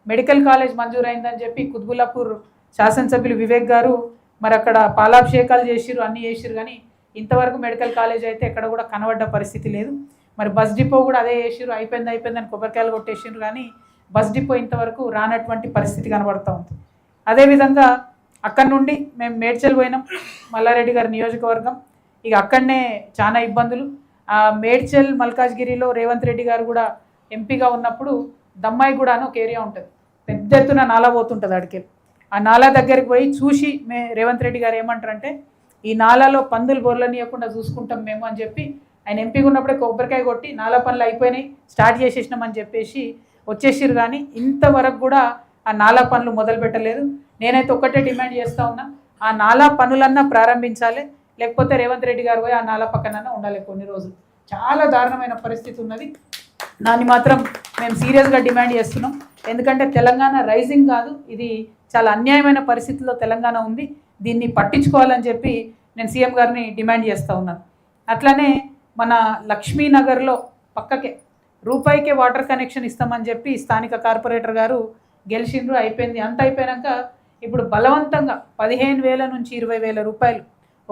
మెడికల్ కాలేజ్ మంజూరైందని చెప్పి కుత్బుల్లాపూర్ శాసనసభ్యులు వివేక్ గారు మరి అక్కడ పాలాభిషేకాలు చేసిరు, అన్నీ చేసిరు, కానీ ఇంతవరకు మెడికల్ కాలేజ్ అయితే ఎక్కడ కూడా కనబడ్డ పరిస్థితి లేదు. మరి బస్ డిపో కూడా అదే చేసిరు, అయిపోయిందని కొబ్బరికాయలు కొట్టేసిరు, కానీ బస్ డిపో ఇంతవరకు రానటువంటి పరిస్థితి కనబడుతూ ఉంది. అదేవిధంగా అక్కడి నుండి మేము మేడ్చల్ పోయినాం, మల్లారెడ్డి గారి నియోజకవర్గం. ఇక అక్కడనే చాలా ఇబ్బందులు. ఆ మేడ్చల్ మల్కాజ్గిరిలో రేవంత్ రెడ్డి గారు కూడా ఎంపీగా ఉన్నప్పుడు దమ్మాయిగూడ అని ఒక ఏరియా ఉంటుంది, పెద్ద ఎత్తున నాలా పోతుంటుంది అడికి. ఆ నాలా దగ్గరికి పోయి చూసి రేవంత్ రెడ్డి గారు ఏమంటారంటే ఈ నాలాలో పందులు బొర్లనియకుండా చూసుకుంటాం మేము అని చెప్పి ఆయన ఎంపీగా ఉన్నప్పుడే కొబ్బరికాయ కొట్టి నాలా పనులు అయిపోయినాయి స్టార్ట్ చేసేసినామని చెప్పేసి వచ్చేసిరు. కానీ ఇంతవరకు కూడా ఆ నాలా పనులు మొదలు పెట్టలేదు. నేనైతే ఒక్కటే డిమాండ్ చేస్తూ ఉన్నా, ఆ నాలా పనులన్నా ప్రారంభించాలి, లేకపోతే రేవంత్ రెడ్డి గారు పోయి ఆ నాలా పక్కనన్నా ఉండాలి కొన్ని రోజులు. చాలా దారుణమైన పరిస్థితి ఉన్నది. దాన్ని మాత్రం మేము సీరియస్గా డిమాండ్ చేస్తున్నాం. ఎందుకంటే తెలంగాణ రైజింగ్ కాదు, ఇది చాలా అన్యాయమైన పరిస్థితుల్లో తెలంగాణ ఉంది, దీన్ని పట్టించుకోవాలని చెప్పి నేను సీఎం గారిని డిమాండ్ చేస్తూ ఉన్నాను. అట్లానే మన లక్ష్మీనగర్లో పక్కకే రూపాయికే వాటర్ కనెక్షన్ ఇస్తామని చెప్పి స్థానిక కార్పొరేటర్ గారు గెలిచిండ్రు, అయిపోయింది. అంత అయిపోయాక ఇప్పుడు బలవంతంగా 15,000 నుంచి 20,000 రూపాయలు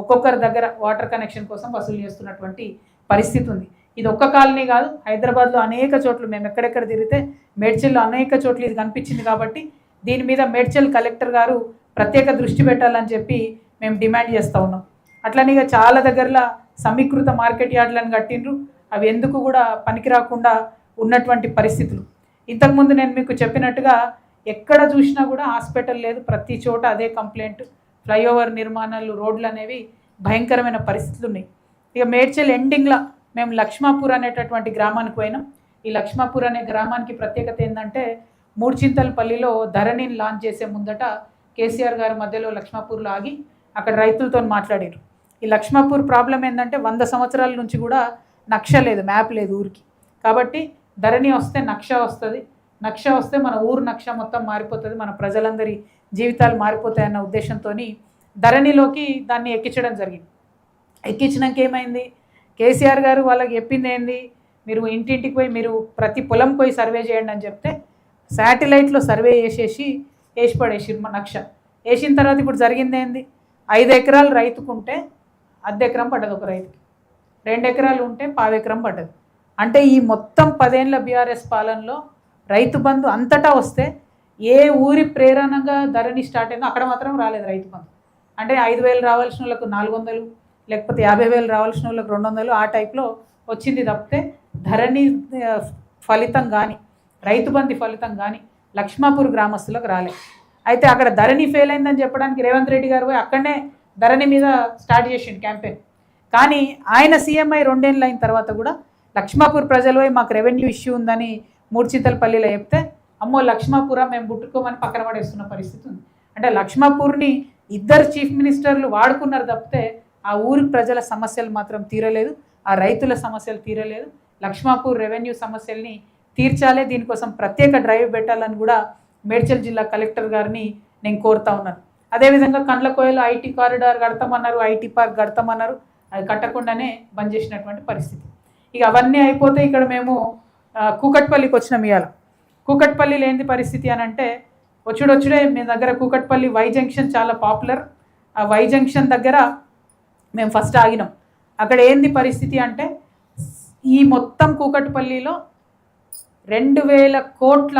ఒక్కొక్కరి దగ్గర వాటర్ కనెక్షన్ కోసం వసూలు చేస్తున్నటువంటి పరిస్థితి ఉంది. ఇది ఒక్క కాలనీ కాదు, హైదరాబాద్లో అనేక చోట్ల మేము ఎక్కడెక్కడ తిరిగితే మేడ్చల్లో అనేక చోట్ల ఇది కనిపించింది. కాబట్టి దీని మీద మేడ్చల్ కలెక్టర్ గారు ప్రత్యేక దృష్టి పెట్టాలని చెప్పి మేము డిమాండ్ చేస్తూ ఉన్నాం. అట్లనే ఇక చాలా దగ్గరలో సమీకృత మార్కెట్ యార్డ్లను కట్టిండ్రు, అవి ఎందుకు కూడా పనికి రాకుండా ఉన్నటువంటి పరిస్థితులు. ఇంతకుముందు నేను మీకు చెప్పినట్టుగా ఎక్కడ చూసినా కూడా హాస్పిటల్ లేదు, ప్రతి చోట అదే కంప్లైంట్. ఫ్లైఓవర్ నిర్మాణాలు, రోడ్లు అనేవి భయంకరమైన పరిస్థితులు ఉన్నాయి. ఇక మేడ్చల్ ఎండింగ్లో మేము లక్ష్మాపూర్ అనేటటువంటి గ్రామానికి పోయినాం. ఈ లక్ష్మాపూర్ అనే గ్రామానికి ప్రత్యేకత ఏంటంటే మూడ్చింతలపల్లిలో ధరణిని లాంచ్ చేసే ముందట కేసీఆర్ గారు మధ్యలో లక్ష్మాపూర్లో ఆగి అక్కడ రైతులతో మాట్లాడారు. ఈ లక్ష్మాపూర్ ప్రాబ్లం ఏంటంటే 100 సంవత్సరాల నుంచి కూడా నక్ష లేదు, మ్యాప్ లేదు ఊరికి. కాబట్టి ధరణి వస్తే నక్ష వస్తుంది, నక్ష వస్తే మన ఊరు నక్ష మొత్తం మారిపోతుంది, మన ప్రజలందరి జీవితాలు మారిపోతాయన్న ఉద్దేశంతో ధరణిలోకి దాన్ని ఎక్కించడం జరిగింది. ఎక్కించినాక ఏమైంది, కేసీఆర్ గారు వాళ్ళకి చెప్పింది ఏంది, మీరు ఇంటింటికి పోయి మీరు ప్రతి పొలం పోయి సర్వే చేయండి అని చెప్తే శాటిలైట్లో సర్వే వేసి పడేసిరు మా నక్ష. వేసిన తర్వాత ఇప్పుడు జరిగింది ఏంది, 5 ఎకరాలు రైతుకుంటే 1/2 ఎకరం పడ్డది ఒక రైతుకి, 2 ఎకరాలు ఉంటే 1/4 ఎకరం పడ్డది. అంటే ఈ మొత్తం 10 ఏళ్ళ బీఆర్ఎస్ పాలనలో రైతు బంధు అంతటా వస్తే ఏ ఊరి ప్రేరణగా ధరణి స్టార్ట్ అయిందో అక్కడ మాత్రం రాలేదు రైతు బంధు. అంటే 5,000 రావాల్సిన వాళ్ళకు 400, లేకపోతే 50,000 రావాల్సిన వాళ్ళకు 200 ఆ టైప్లో వచ్చింది తప్పితే ధరణి ఫలితం కానీ రైతు బంధు ఫలితం కానీ లక్ష్మాపూర్ గ్రామస్తులకు రాలేదు. అయితే అక్కడ ధరణి ఫెయిల్ అయిందని చెప్పడానికి రేవంత్ రెడ్డి గారు పోయి అక్కడనే ధరణి మీద స్టార్ట్ చేసిండు క్యాంపెయిన్. కానీ ఆయన సీఎం అయి 2 ఏళ్ళు అయిన తర్వాత కూడా లక్ష్మాపూర్ ప్రజలు పోయి మాకు రెవెన్యూ ఇష్యూ ఉందని మూడ్చింతలపల్లిలో చెప్తే అమ్మో లక్ష్మాపూర మేము పుట్టుకోమని పక్కన పడేస్తున్న పరిస్థితి ఉంది. అంటే లక్ష్మాపూర్ని 2 చీఫ్ మినిస్టర్లు వాడుకున్నారు తప్పితే ఆ ఊరి ప్రజల సమస్యలు మాత్రం తీరలేదు, ఆ రైతుల సమస్యలు తీరలేదు. లక్ష్మాపూర్ రెవెన్యూ సమస్యల్ని తీర్చాలే, దీనికోసం ప్రత్యేక డ్రైవ్ పెట్టాలని కూడా మేడ్చల్ జిల్లా కలెక్టర్ గారిని నేను కోరుతా ఉన్నాను. అదేవిధంగా కండ్లకోయలో ఐటీ కారిడార్ కడతామన్నారు, ఐటీ పార్క్ కడతామన్నారు, అది కట్టకుండానే బంద్ చేసినటువంటి పరిస్థితి. ఇక అవన్నీ అయిపోతే ఇక్కడ మేము కూకట్పల్లికి వచ్చినాం. ఇవాళ కూకట్పల్లిలో ఏంది పరిస్థితి అని అంటే వచ్చుడే మీ దగ్గర కూకట్పల్లి వై జంక్షన్ చాలా పాపులర్. ఆ వై జంక్షన్ దగ్గర మేము ఫస్ట్ ఆగినాం. అక్కడ ఏంది పరిస్థితి అంటే ఈ మొత్తం కూకట్పల్లిలో 2,000 కోట్ల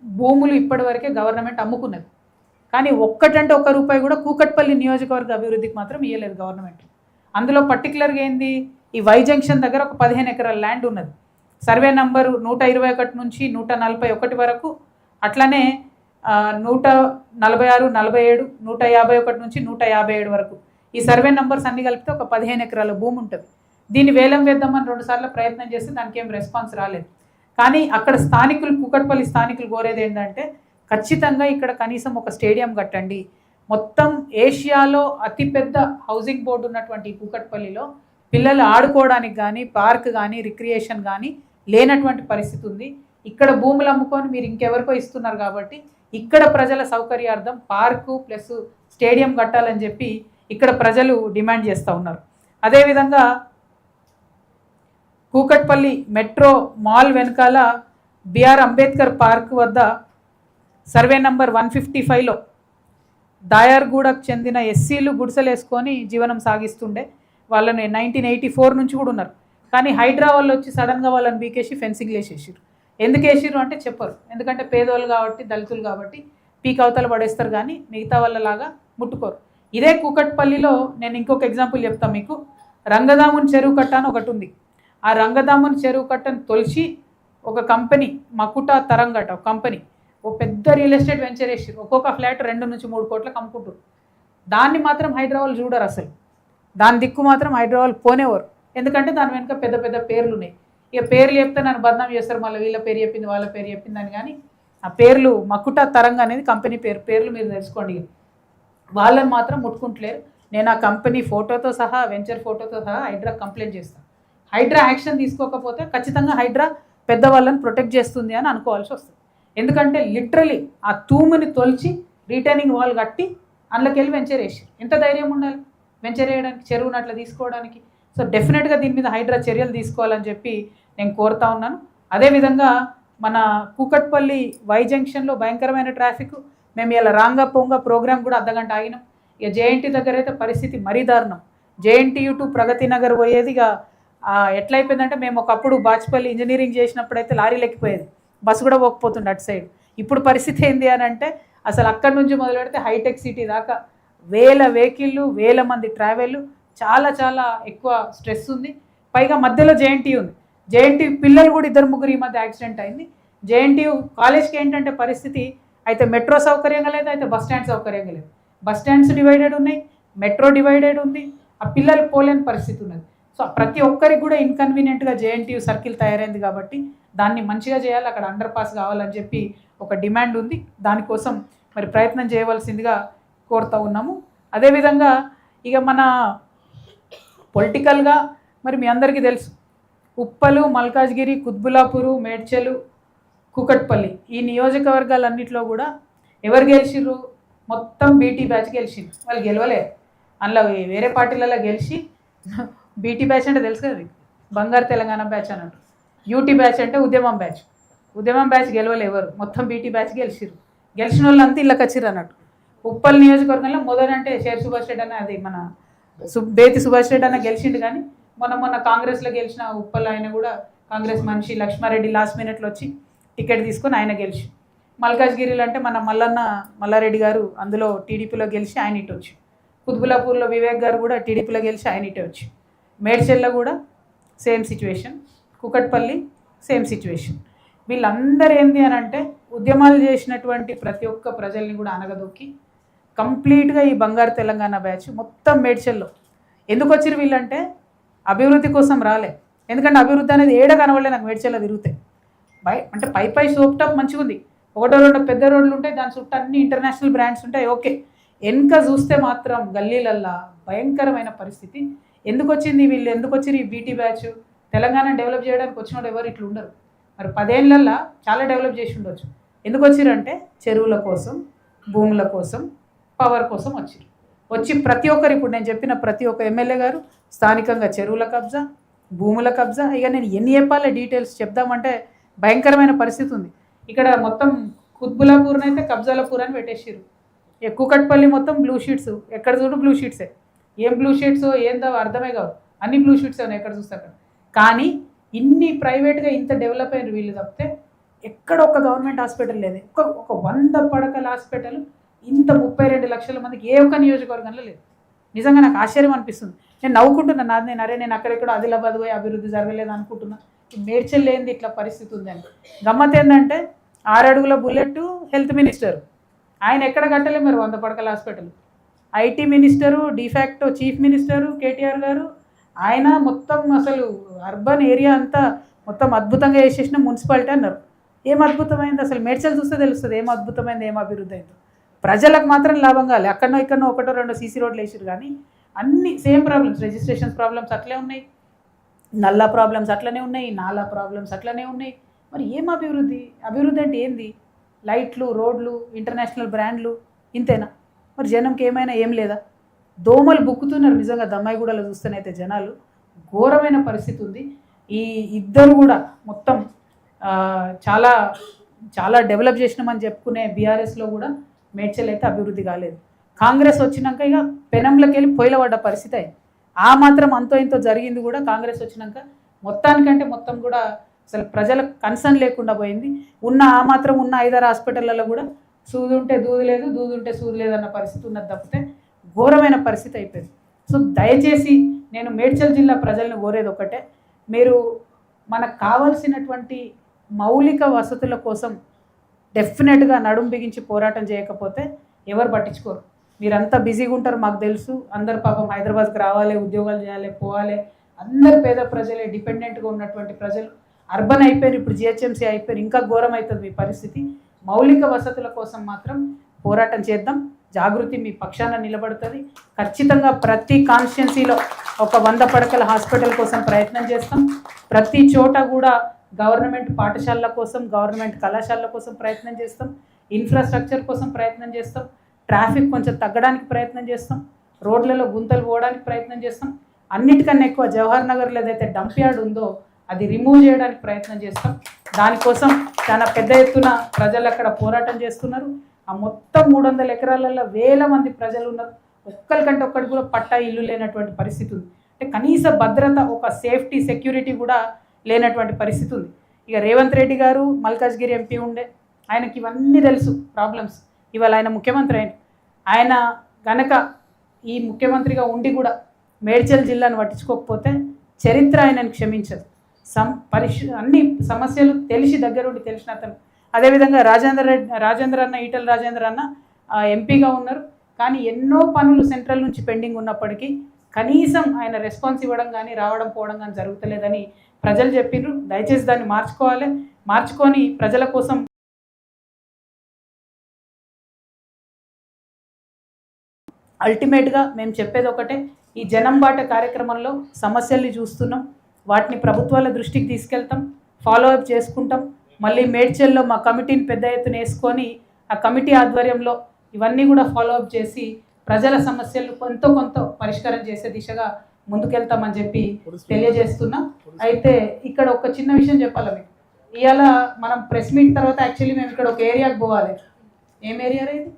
భూములు ఇప్పటివరకే గవర్నమెంట్ అమ్ముకున్నది. కానీ ఒక్కటంటే ఒక్క రూపాయి కూడా కూకట్పల్లి నియోజకవర్గ అభివృద్ధికి మాత్రం ఇవ్వలేదు గవర్నమెంట్. అందులో పర్టికులర్గా ఏంది, ఈ వై జంక్షన్ దగ్గర ఒక 15 ఎకరాల ల్యాండ్ ఉన్నది. సర్వే నంబరు 121 నుంచి 141 వరకు, అట్లనే 146, 47, 151 నుంచి 157 వరకు ఈ సర్వే నంబర్స్ అన్ని కలిపితే ఒక 15 ఎకరాల భూమి ఉంటుంది. దీన్ని వేలం వేద్దామని 2 సార్లు ప్రయత్నం చేస్తే దానికి ఏం రెస్పాన్స్ రాలేదు. కానీ అక్కడ స్థానికులు, కూకట్పల్లి స్థానికులు కోరేది ఏంటంటే ఖచ్చితంగా ఇక్కడ కనీసం ఒక స్టేడియం కట్టండి. మొత్తం ఏషియాలో అతిపెద్ద హౌసింగ్ బోర్డు ఉన్నటువంటి కూకట్పల్లిలో పిల్లలు ఆడుకోవడానికి కానీ పార్క్ కానీ రిక్రియేషన్ కానీ లేనటువంటి పరిస్థితి ఉంది. ఇక్కడ భూములు అమ్ముకొని మీరు ఇంకెవరికో ఇస్తున్నారు కాబట్టి ఇక్కడ ప్రజల సౌకర్యార్థం పార్కు ప్లస్ స్టేడియం కట్టాలని చెప్పి ఇక్కడ ప్రజలు డిమాండ్ చేస్తూ ఉన్నారు. అదేవిధంగా కూకట్పల్లి మెట్రో మాల్ వెనకాల బిఆర్ అంబేద్కర్ పార్క్ వద్ద సర్వే నంబర్ 155లో దాయార్గూడకు చెందిన ఎస్సీలు గుడిసెలు వేసుకొని జీవనం సాగిస్తుండే. వాళ్ళని 1984 నుంచి కూడా ఉన్నారు. కానీ హైడ్రా వాళ్ళు వచ్చి సడన్గా వాళ్ళని బీకేసి ఫెన్సింగ్లు వేసేసారు. ఎందుకు వేసారు అంటే చెప్పరు, ఎందుకంటే పేదవాళ్ళు కాబట్టి దళితులు కాబట్టి పీక్ అవతల పడేస్తారు, కానీ మిగతా వాళ్ళలాగా ముట్టుకోరు. ఇదే కూకట్పల్లిలో నేను ఇంకొక ఎగ్జాంపుల్ చెప్తాను మీకు. రంగదాముని చెరువు కట్ట అని ఒకటి ఉంది. ఆ రంగదాముని చెరువు కట్టను తొలిచి ఒక కంపెనీ మకుటా తరంగట ఒక కంపెనీ ఓ పెద్ద రియల్ ఎస్టేట్ వెంచర్ వేసారు. ఒక్కొక్క ఫ్లాట్ 2 నుంచి 3 కోట్లకు అమ్ముకుంటారు. దాన్ని మాత్రం హైదరాబాద్ చూడరు, అసలు దాని దిక్కు మాత్రం హైదరాబాద్ పోనేవారు. ఎందుకంటే దాని వెనుక పెద్ద పెద్ద పేర్లు ఉన్నాయి. ఇక పేర్లు చెప్తే నన్ను బదనాం చేస్తారు, మళ్ళీ వీళ్ళ పేరు చెప్పింది వాళ్ళ పేరు చెప్పిందని. కానీ ఆ పేర్లు మకుటా తరంగ అనేది కంపెనీ పేర్లు మీరు తెలుసుకోండి. వాళ్ళని మాత్రం ముట్టుకుంటలేరు. నేను ఆ కంపెనీ ఫోటోతో సహా వెంచర్ ఫోటోతో సహా హైడ్రా కంప్లైంట్ చేస్తాను. హైడ్రా యాక్షన్ తీసుకోకపోతే ఖచ్చితంగా హైడ్రా పెద్దవాళ్ళని ప్రొటెక్ట్ చేస్తుంది అని అనుకోవాల్సి వస్తుంది. ఎందుకంటే లిటరలీ ఆ తూముని తొలిచి రిటైనింగ్ వాల్ కట్టి అందులోకి వెళ్ళి వెంచర్ వేసారు. ఎంత ధైర్యం ఉండాలి? వెంచర్ వేయడానికి, చెరువును అట్లా తీసుకోవడానికి. సో డెఫినెట్గా దీని మీద హైడ్రా చర్యలు తీసుకోవాలని చెప్పి నేను కోరుతా ఉన్నాను. అదేవిధంగా మన కూకట్పల్లి వై జంక్షన్లో భయంకరమైన ట్రాఫిక్. మేము ఇలా రాంగా పోంగా ప్రోగ్రామ్ కూడా అర్ధగంట ఆగినాం. ఇక జేఎన్టీ దగ్గర అయితే పరిస్థితి మరీ దారుణం. జేఎన్టీయూ టు ప్రగతి నగర్ పోయేది ఇక ఎట్లయిపోయిందంటే, మేము ఒకప్పుడు బాచ్పల్లి ఇంజనీరింగ్ చేసినప్పుడైతే లారీలు ఎక్కిపోయేది, బస్సు కూడా పోకపోతుండే అటు సైడ్. ఇప్పుడు పరిస్థితి ఏంటి అని అంటే అసలు అక్కడి నుంచి మొదలు పెడితే హైటెక్ సిటీ దాకా వేల వెహికల్లు, వేల మంది ట్రావెల్, చాలా చాలా ఎక్కువ స్ట్రెస్ ఉంది. పైగా మధ్యలో జేఎన్టీ ఉంది. జేఎన్టీ పిల్లలు కూడా 2-3 ఈ మధ్య యాక్సిడెంట్ అయింది. జేఎన్టీయూ కాలేజ్కి ఏంటంటే పరిస్థితి అయితే మెట్రో సౌకర్యంగా లేదు, అయితే బస్ స్టాండ్ సౌకర్యంగా లేదు. బస్ స్టాండ్స్ డివైడెడ్ ఉన్నాయి, మెట్రో డివైడెడ్ ఉంది, ఆ పిల్లలు పోలేని పరిస్థితి ఉన్నది. సో ప్రతి ఒక్కరికి కూడా ఇన్కన్వీనియంట్గా జేఎన్టీయూ సర్కిల్ తయారైంది కాబట్టి దాన్ని మంచిగా చేయాలి, అక్కడ అండర్ పాస్ కావాలని చెప్పి ఒక డిమాండ్ ఉంది. దానికోసం మరి ప్రయత్నం చేయవలసిందిగా కోరుతూ ఉన్నాము. అదేవిధంగా ఇక మన పొలిటికల్గా మరి మీ అందరికీ తెలుసు, ఉప్పలు, మల్కాజ్గిరి, కుత్బులాపూరు, మేడ్చలు, కూకట్పల్లి ఈ నియోజకవర్గాలన్నింటిలో కూడా ఎవరు గెలిచిర్రు? మొత్తం బీటీ బ్యాచ్ గెలిచింది. వాళ్ళు గెలవలే, అందులో వేరే పార్టీలలో గెలిచి బీటీ బ్యాచ్ అంటే తెలుసు కదా, బంగారు తెలంగాణ బ్యాచ్ అన్నట్టు. యూటీ బ్యాచ్ అంటే ఉద్యమం బ్యాచ్. ఉద్యమం బ్యాచ్ గెలవలే ఎవరు, మొత్తం బీటీ బ్యాచ్ గెలిచిర్రు. గెలిచిన వాళ్ళు అంతా ఇళ్ళకి వచ్చిర్రు అన్నట్టు. ఉప్పల్ నియోజకవర్గంలో మొదలంటే షేర్ సుభాష్ రెడ్డి అన్న, అది మన బేతి సుభాష్ రెడ్డి అన్న గెలిచిండు. కానీ మొన్న కాంగ్రెస్లో గెలిచిన ఉప్పల్ ఆయన కూడా కాంగ్రెస్ మనిషి లక్ష్మారెడ్డి లాస్ట్ మినిట్లో వచ్చి టికెట్ తీసుకొని ఆయన గెలిచి. మల్కాజ్గిరిలో అంటే మన మల్లారెడ్డి గారు అందులో టీడీపీలో గెలిచి ఆయన ఇటు వచ్చి. కుత్బులాపూర్లో వివేక్ గారు కూడా టీడీపీలో గెలిచి ఆయన ఇటే వచ్చి. మేడ్చల్లో కూడా same situation, Kukatpally same situation. వీళ్ళందరూ ఏంది అని అంటే ఉద్యమాలు చేసినటువంటి ప్రతి ఒక్క ప్రజల్ని కూడా అనగదొక్కి కంప్లీట్గా ఈ బంగారు తెలంగాణ బ్యాచ్ మొత్తం మేడ్చల్లో ఎందుకు వచ్చిరు వీళ్ళంటే అభివృద్ధి కోసం రాలే. ఎందుకంటే అభివృద్ధి అనేది ఏడ కనవలే నాకు మేడ్చల్లో తిరుగుతాయి. అంటే పై సోప్ టాప్ మంచిగా ఉంది, 1-2 పెద్ద రోడ్లు ఉంటాయి, దాని చుట్టూ అన్ని ఇంటర్నేషనల్ బ్రాండ్స్ ఉంటాయి, ఓకే. వెనుక చూస్తే మాత్రం గల్లీలల్లా భయంకరమైన పరిస్థితి. ఎందుకు వచ్చింది వీళ్ళు, ఎందుకు వచ్చిరు ఈ బీటీ బ్యాచ్? తెలంగాణ డెవలప్ చేయడానికి వచ్చినోడు ఎవరు ఇట్లా ఉండరు. మరి 10 ఏళ్ళల్లో చాలా డెవలప్ చేసి ఉండొచ్చు. ఎందుకు వచ్చిరంటే చెరువుల కోసం, భూముల కోసం, పవర్ కోసం వచ్చిరు. వచ్చి ప్రతి ఒక్కరు, ఇప్పుడు నేను చెప్పిన ప్రతి ఒక్క ఎమ్మెల్యే గారు స్థానికంగా చెరువుల కబ్జా, భూముల కబ్జా. ఇక నేను ఎన్ని చెప్పాలి డీటెయిల్స్ చెప్దామంటే భయంకరమైన పరిస్థితి ఉంది. ఇక్కడ మొత్తం కుత్బులాపూర్ని అయితే కబ్జాలపూర్ అని పెట్టేసారు. కూకట్పల్లి మొత్తం బ్లూ షీట్స్, ఎక్కడ చూడు బ్లూ షీట్సే. ఏం బ్లూ షీట్స్ ఏందో అర్థమే కావు, అన్ని బ్లూ షీట్స్ ఉన్నాయి ఎక్కడ చూస్తే అక్కడ. కానీ ఇన్ని ప్రైవేట్గా ఇంత డెవలప్ అయిన వీళ్ళు తప్పితే ఎక్కడ ఒక గవర్నమెంట్ హాస్పిటల్ లేదు. ఒక 100 పడకల హాస్పిటల్ ఇంత 32 లక్షల మందికి ఏ ఒక్క నియోజకవర్గంలో లేదు. నిజంగా నాకు ఆశ్చర్యం అనిపిస్తుంది. నేను నవ్వుకుంటున్నాను, నేను అక్కడెక్కడ ఆదిలాబాద్ పోయి అభివృద్ధి జరగలేదు అనుకుంటున్నా. మేడ్చల్ లేనిది ఇట్లా పరిస్థితి ఉందని. గమ్మత్ ఏంటంటే 6 అడుగుల బుల్లెట్ హెల్త్ మినిస్టర్, ఆయన ఎక్కడ కట్టలే మరి 100 పడకల hospital. IT minister, de facto chief minister KTR గారు, ఆయన మొత్తం అసలు అర్బన్ ఏరియా అంతా మొత్తం అద్భుతంగా చేసేసిన మున్సిపాలిటీ అన్నారు. ఏం అద్భుతమైంది అసలు? మేడ్చల్ చూస్తే తెలుస్తుంది ఏం అద్భుతమైంది, ఏం అభివృద్ధి అయిందో. ప్రజలకు మాత్రం లాభం కాలే. అక్కడనో 1-2 సీసీ రోడ్లు వేసారు, కానీ అన్ని సేమ్ ప్రాబ్లమ్స్. రిజిస్ట్రేషన్స్ ప్రాబ్లమ్స్ అట్లే ఉన్నాయి, నల్లా ప్రాబ్లమ్స్ అట్లనే ఉన్నాయి, నాలా ప్రాబ్లమ్స్ అట్లనే ఉన్నాయి. మరి ఏం అభివృద్ధి? అభివృద్ధి అంటే ఏంది? లైట్లు, రోడ్లు, ఇంటర్నేషనల్ బ్రాండ్లు, ఇంతేనా? మరి జనంకి ఏమైనా ఏం లేదా? దోమలు బుక్కుతున్నారు నిజంగా. దమ్మాయిగూడలో చూస్తేనైతే జనాలు ఘోరమైన పరిస్థితి ఉంది. ఈ ఇద్దరు కూడా మొత్తం చాలా చాలా డెవలప్ చేసినామని చెప్పుకునే బీఆర్ఎస్లో కూడా మేడ్చల్ అయితే అభివృద్ధి కాలేదు. కాంగ్రెస్ వచ్చినాక ఇక పెనంలోకి వెళ్ళి పొయ్యిల పడ్డ పరిస్థితి అయింది. ఆ మాత్రం అంతో ఇంతో జరిగింది కూడా కాంగ్రెస్ వచ్చినాక. మొత్తానికంటే మొత్తం కూడా అసలు ప్రజలకు కన్సర్న్ లేకుండా పోయింది. ఆ మాత్రం ఉన్న 5-6 హాస్పిటళ్ళలో కూడా సూది ఉంటే దూది లేదు, దూది ఉంటే సూది లేదన్న పరిస్థితి ఉన్నది తప్పితే ఘోరమైన పరిస్థితి అయిపోయింది. సో దయచేసి నేను మేడ్చల్ జిల్లా ప్రజలను కోరేది ఒకటే, మీరు మనకు కావాల్సినటువంటి మౌలిక వసతుల కోసం డెఫినెట్గా నడుం బిగించి పోరాటం చేయకపోతే ఎవరు పట్టించుకోరు. మీరంతా బిజీగా ఉంటారు మాకు తెలుసు. అందరు పాపం హైదరాబాద్కి రావాలి, ఉద్యోగాలు చేయాలి, పోవాలి. అందరు పేద ప్రజలే, డిపెండెంట్గా ఉన్నటువంటి ప్రజలు అర్బన్ అయిపోయారు. ఇప్పుడు జిహెచ్ఎంసీ అయిపోయారు, ఇంకా ఘోరం అవుతుంది మీ పరిస్థితి. మౌలిక వసతుల కోసం మాత్రం పోరాటం చేద్దాం. జాగృతి మీ పక్షాన నిలబడుతుంది. ఖచ్చితంగా ప్రతి కాన్స్టిట్యున్సీలో ఒక 100 పడకల హాస్పిటల్ కోసం ప్రయత్నం చేస్తాం. ప్రతి చోట కూడా గవర్నమెంట్ పాఠశాలల కోసం, గవర్నమెంట్ కళాశాలల కోసం ప్రయత్నం చేస్తాం. ఇన్ఫ్రాస్ట్రక్చర్ కోసం ప్రయత్నం చేస్తాం. ట్రాఫిక్ కొంచెం తగ్గడానికి ప్రయత్నం చేస్తాం. రోడ్లలో గుంతలు పోవడానికి ప్రయత్నం చేస్తాం. అన్నిటికన్నా ఎక్కువ జవహర్ నగర్లో ఏదైతే డంప్ యార్డ్ ఉందో అది రిమూవ్ చేయడానికి ప్రయత్నం చేస్తాం. దానికోసం చాలా పెద్ద ఎత్తున ప్రజలు అక్కడ పోరాటం చేస్తున్నారు. ఆ మొత్తం 300 ఎకరాలలో వేల మంది ప్రజలు ఉన్నారు. ఒక్కరికంటే ఒక్కడికి కూడా పట్టా ఇల్లు లేనటువంటి పరిస్థితి ఉంది. అంటే కనీస భద్రత, ఒక సేఫ్టీ సెక్యూరిటీ కూడా లేనటువంటి పరిస్థితి ఉంది. ఇక రేవంత్ రెడ్డి గారు మల్కాజ్గిరి ఎంపీ ఉండే, ఆయనకి ఇవన్నీ తెలుసు ప్రాబ్లమ్స్. ఇవాళ ఆయన ముఖ్యమంత్రి ఆయన గనక ఈ ముఖ్యమంత్రిగా ఉండి కూడా మేడ్చల్ జిల్లాను పట్టించుకోకపోతే చరిత్ర ఆయనను క్షమించదు. అన్ని సమస్యలు తెలిసి దగ్గరుండి తెలిసిన అతను. అదేవిధంగా రాజేంద్ర అన్న, ఈటల రాజేంద్ర అన్న ఎంపీగా ఉన్నారు. కానీ ఎన్నో పనులు సెంట్రల్ నుంచి పెండింగ్ ఉన్నప్పటికీ కనీసం ఆయన రెస్పాన్స్ ఇవ్వడం కానీ రావడం పోవడం కానీ జరుగుతలేదని ప్రజలు చెప్పిండ్రు. దయచేసి దాన్ని మార్చుకొని ప్రజల కోసం అల్టిమేట్గా మేము చెప్పేది ఒకటే, ఈ జనం బాట కార్యక్రమంలో సమస్యల్ని చూస్తున్నాం, వాటిని ప్రభుత్వాల దృష్టికి తీసుకెళ్తాం, ఫాలోఅప్ చేసుకుంటాం. మళ్ళీ మేడ్చల్లో మా కమిటీని పెద్ద ఎత్తున వేసుకొని ఆ కమిటీ ఆధ్వర్యంలో ఇవన్నీ కూడా ఫాలోఅప్ చేసి ప్రజల సమస్యలు కొంత పరిష్కారం చేసే దిశగా ముందుకెళ్తామని చెప్పి తెలియజేస్తున్నాం. అయితే ఇక్కడ ఒక చిన్న విషయం చెప్పాలి మీకు. ఇవాళ మనం ప్రెస్ మీట్ తర్వాత యాక్చువల్లీ మేము ఇక్కడ ఒక ఏరియాకి పోవాలి. ఏం ఏరియా ఇది?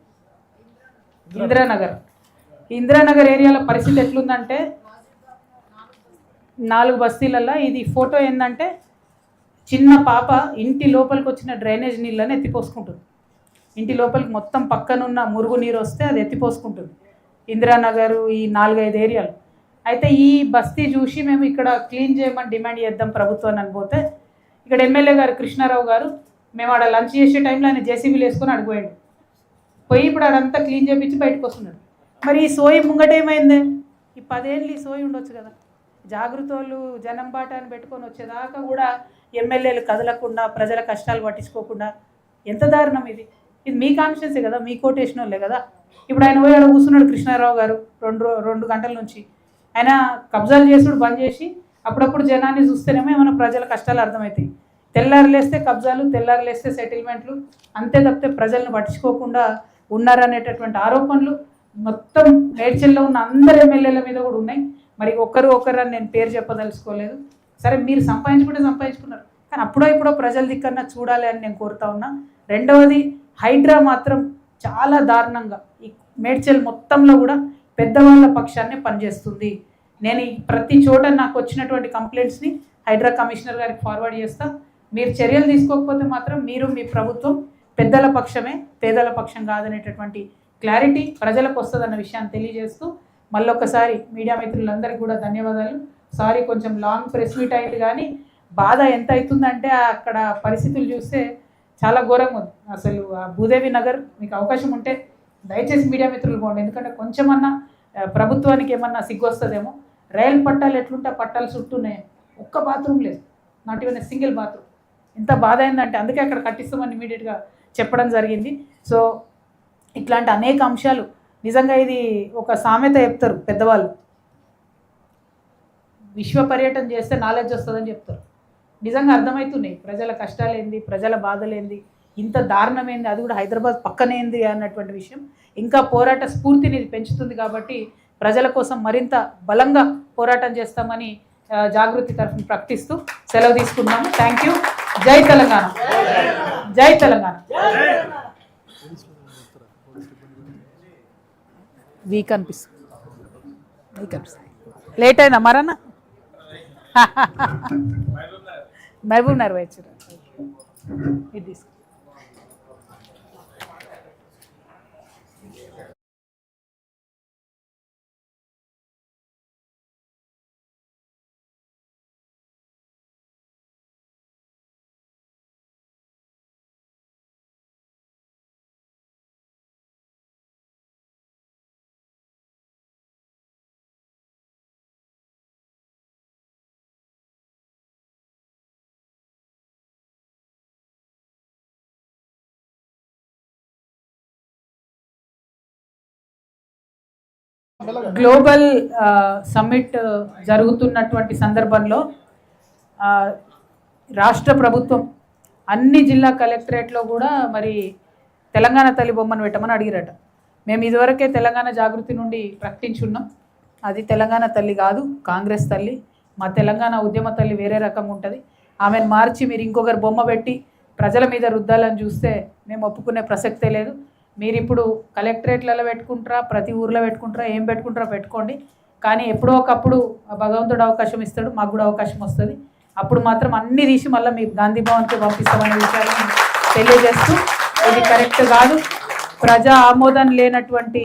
ఇందిరానగర్. ఇందిరానగర్ ఏరియాలో పరిస్థితి ఎట్లుందంటే 4 బస్తీలలో ఇది ఫోటో ఏంటంటే చిన్న పాప ఇంటి లోపలికి వచ్చిన డ్రైనేజ్ నీళ్ళని ఎత్తిపోసుకుంటుంది. ఇంటి లోపలికి మొత్తం పక్కనున్న మురుగు నీరు వస్తే అది ఎత్తిపోసుకుంటుంది. ఇందిరానగర్ ఈ 4-5 ఏరియాలు. అయితే ఈ బస్తీ చూసి మేము ఇక్కడ క్లీన్ చేయమని డిమాండ్ చేద్దాం ప్రభుత్వాన్ని అనిపోతే ఇక్కడ ఎమ్మెల్యే గారు కృష్ణారావు గారు మేము ఆడ లంచ్ చేసే టైంలో ఆయన జేసీబీలు వేసుకొని అడిగిపోయాడు. పోయి ఇప్పుడు ఆడంతా క్లీన్ చేయించి బయటకు వస్తున్నాడు. మరి ఈ సోయి ముంగటేమైంది? ఈ 10 ఏళ్ళు ఈ సోయి ఉండొచ్చు కదా. జాగృతోళ్ళు జనం బాట అని పెట్టుకొని వచ్చేదాకా కూడా ఎమ్మెల్యేలు కదలకుండా ప్రజల కష్టాలు పట్టించుకోకుండా ఎంత దారుణం ఇది. ఇది మీ కాన్షియన్సే కదా, మీ కోటేషన్ వాళ్ళే కదా. ఇప్పుడు ఆయన పోయి ఆడ కూర్చున్నాడు కృష్ణారావు గారు 2 గంటల నుంచి. ఆయన కబ్జాలు చేసుడు బంద్ చేసి అప్పుడప్పుడు జనాన్ని చూస్తేనేమో ఏమైనా ప్రజల కష్టాలు అర్థమవుతాయి. తెల్లారులేస్తే కబ్జాలు, తెల్లారులేస్తే సెటిల్మెంట్లు, అంతే తప్పితే ప్రజలను పట్టించుకోకుండా ఉన్నారనేటటువంటి ఆరోపణలు మొత్తం మేడ్చల్లో ఉన్న అందరు ఎమ్మెల్యేల మీద కూడా ఉన్నాయి. మరి ఒకరు అని నేను పేరు చెప్పదలుచుకోలేదు. సరే, మీరు సంపాదించుకున్నారు, కానీ అప్పుడో ఇప్పుడో ప్రజల దిక్కన్నా చూడాలి అని నేను కోరుతా ఉన్నా. రెండవది, హైడ్రా మాత్రం చాలా దారుణంగా ఈ మేడ్చల్ మొత్తంలో కూడా పెద్దవాళ్ళ పక్షాన్ని పనిచేస్తుంది. నేను ప్రతి చోట నాకు వచ్చినటువంటి కంప్లైంట్స్ని హైడ్రా కమిషనర్ గారికి ఫార్వర్డ్ చేస్తా. మీరు చర్యలు తీసుకోకపోతే మాత్రం మీరు, మీ ప్రభుత్వం పెద్దల పక్షమే, పేదల పక్షం కాదనేటటువంటి క్లారిటీ ప్రజలకు వస్తుందన్న విషయాన్ని తెలియజేస్తూ మళ్ళొక్కసారి మీడియా మిత్రులందరికీ కూడా ధన్యవాదాలు. సారీ, కొంచెం లాంగ్ ప్రెస్ మీట్ అయింది, కానీ బాధ ఎంత అవుతుందంటే అక్కడ పరిస్థితులు చూస్తే చాలా ఘోరంగా ఉంది. అసలు భూదేవి నగర్ మీకు అవకాశం ఉంటే దయచేసి మీడియా మిత్రులు పోండి. ఎందుకంటే కొంచెమన్నా ప్రభుత్వానికి ఏమన్నా సిగ్గు వస్తుందేమో. రైలు పట్టాలు ఎట్లుంటే పట్టాలు చుట్టూనే ఒక్క బాత్రూమ్ లేదు, నాట్ ఈవెన్ సింగిల్ బాత్రూమ్. ఎంత బాధ అయిందంటే అందుకే అక్కడ కట్టిస్తామని ఇమీడియట్గా చెప్పడం జరిగింది. సో ఇట్లాంటి అనేక అంశాలు, నిజంగా ఇది ఒక సామెత చెప్తారు పెద్దవాళ్ళు, విశ్వ పర్యటన చేస్తే నాలెడ్జ్ వస్తుందని చెప్తారు. నిజంగా అర్థమవుతున్నాయి ప్రజల కష్టాలేంది, ప్రజల బాధలేంది, ఇంత దారుణమైంది, అది కూడా హైదరాబాద్ పక్కనేంది అన్నటువంటి విషయం. ఇంకా పోరాట స్ఫూర్తిని ఇది పెంచుతుంది. కాబట్టి ప్రజల కోసం మరింత బలంగా పోరాటం చేస్తామని జాగృతి తరఫున ప్రకటిస్తూ సెలవు తీసుకున్నాము. Thank you. జై తెలంగాణ, జై తెలంగాణ. వీక్ అనిపిస్తుంది, లేట్ అయిందా మరన్నా? మహబూబ్ నగర్ వచ్చారు. ఇది తీసుకో. గ్లోబల్ సమ్మిట్ జరుగుతున్నటువంటి సందర్భంలో రాష్ట్ర ప్రభుత్వం అన్ని జిల్లా కలెక్టరేట్లో కూడా మరి తెలంగాణ తల్లి బొమ్మను పెట్టమని అడిగిరట. మేము ఇదివరకే తెలంగాణ జాగృతి నుండి ప్రకటించున్నాం. అది తెలంగాణ తల్లి కాదు, కాంగ్రెస్ తల్లి. మా తెలంగాణ ఉద్యమ తల్లి వేరే రకంగా ఉంటుంది. ఆమెను మార్చి మీరు ఇంకొకరు బొమ్మ పెట్టి ప్రజల మీద రుద్దాలని చూస్తే మేము ఒప్పుకునే ప్రసక్తే లేదు. మీరు ఇప్పుడు కలెక్టరేట్లలో పెట్టుకుంటారా, ప్రతి ఊర్లో పెట్టుకుంటారా, ఏం పెట్టుకుంటారా పెట్టుకోండి. కానీ ఎప్పుడో ఒకప్పుడు భగవంతుడు అవకాశం ఇస్తాడు, మాకు కూడా అవకాశం వస్తుంది. అప్పుడు మాత్రం అన్నీ తీసి మళ్ళీ మీ గాంధీ భవన్కి పంపిస్తామనే విషయాన్ని తెలియజేస్తూ, ఇది కరెక్ట్ కాదు. ప్రజా ఆమోదం లేనటువంటి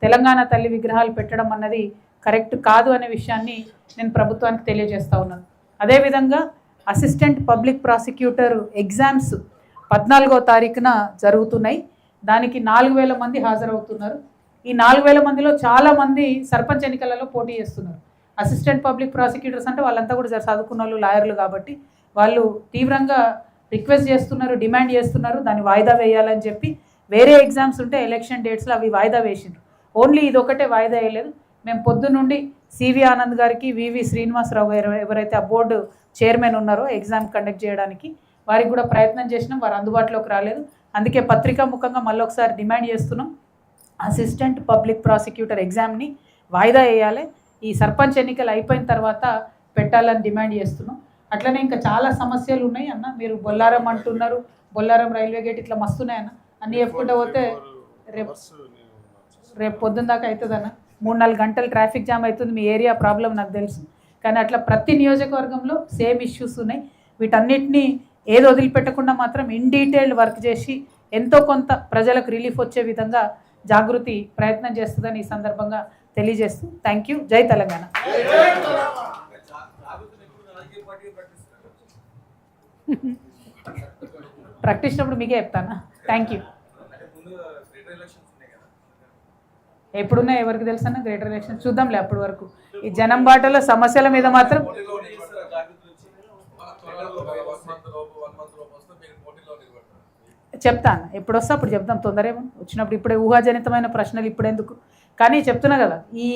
తెలంగాణ తల్లి విగ్రహాలు పెట్టడం అన్నది కరెక్ట్ కాదు అనే విషయాన్ని నేను ప్రభుత్వానికి తెలియజేస్తూ ఉన్నాను. అదేవిధంగా అసిస్టెంట్ పబ్లిక్ ప్రాసిక్యూటర్ ఎగ్జామ్స్ 14వ తారీఖున జరుగుతున్నాయి. దానికి 4000 మంది హాజరవుతున్నారు. ఈ 4000 మందిలో చాలామంది సర్పంచ్ ఎన్నికలలో పోటీ చేస్తున్నారు. అసిస్టెంట్ పబ్లిక్ ప్రాసిక్యూటర్స్ అంటే వాళ్ళంతా కూడా చదువుకున్న వాళ్ళు, లాయర్లు కాబట్టి వాళ్ళు తీవ్రంగా రిక్వెస్ట్ చేస్తున్నారు, డిమాండ్ చేస్తున్నారు దాన్ని వాయిదా వేయాలని చెప్పి. వేరే ఎగ్జామ్స్ ఉంటే ఎలక్షన్ డేట్స్లో అవి వాయిదా వేసిండ్రు. ఓన్లీ ఇది ఒకటే వాయిదా వేయలేదు. మేము పొద్దున్నుండి సివి ఆనంద్ గారికి, వివి శ్రీనివాసరావు గారు ఎవరైతే ఆ బోర్డు చైర్మన్ ఉన్నారో ఎగ్జామ్ కండక్ట్ చేయడానికి, వారికి కూడా ప్రయత్నం చేసినాం. వారు అందుబాటులోకి రాలేదు. అందుకే పత్రికా ముఖంగా మళ్ళీ ఒకసారి డిమాండ్ చేస్తున్నాం, అసిస్టెంట్ పబ్లిక్ ప్రాసిక్యూటర్ ఎగ్జామ్ని వాయిదా వేయాలి, ఈ సర్పంచ్ ఎన్నికలు అయిపోయిన తర్వాత పెట్టాలని డిమాండ్ చేస్తున్నాం. అట్లనే ఇంకా చాలా సమస్యలు ఉన్నాయి అన్న. మీరు బొల్లారం అంటున్నారు, బొల్లారం రైల్వే గేట్ ఇట్లా మస్తున్నాయన్న. అన్నీ చెప్పుకుంటూ పోతే రేపు పొద్దున్న దాకా అవుతుందన్న. 3-4 గంటలు ట్రాఫిక్ జామ్ అవుతుంది. మీ ఏరియా ప్రాబ్లం నాకు తెలుసు. కానీ అట్లా ప్రతి నియోజకవర్గంలో సేమ్ ఇష్యూస్ ఉన్నాయి. వీటన్నిటినీ ఏది వదిలిపెట్టకుండా మాత్రం ఇన్ డీటెయిల్డ్ వర్క్ చేసి ఎంతో కొంత ప్రజలకు రిలీఫ్ వచ్చే విధంగా జాగృతి ప్రయత్నం చేస్తుందని ఈ సందర్భంగా తెలియజేస్తూ థ్యాంక్ యూ. జై తెలంగాణ. ప్రకటించినప్పుడు మీకే చెప్తానా. Thank you. ఎప్పుడున్నా ఎవరికి తెలుసన్నా గ్రేటర్ ఎలక్షన్ చూద్దాంలే. అప్పటి వరకు ఈ జనం బాటలో సమస్యల మీద మాత్రం చెప్తాను. ఎప్పుడు వస్తా అప్పుడు చెప్తాం. తొందరేమో వచ్చినప్పుడు. ఇప్పుడే ఊహాజనితమైన ప్రశ్నలు ఇప్పుడెందుకు. కానీ చెప్తున్నా కదా, ఈ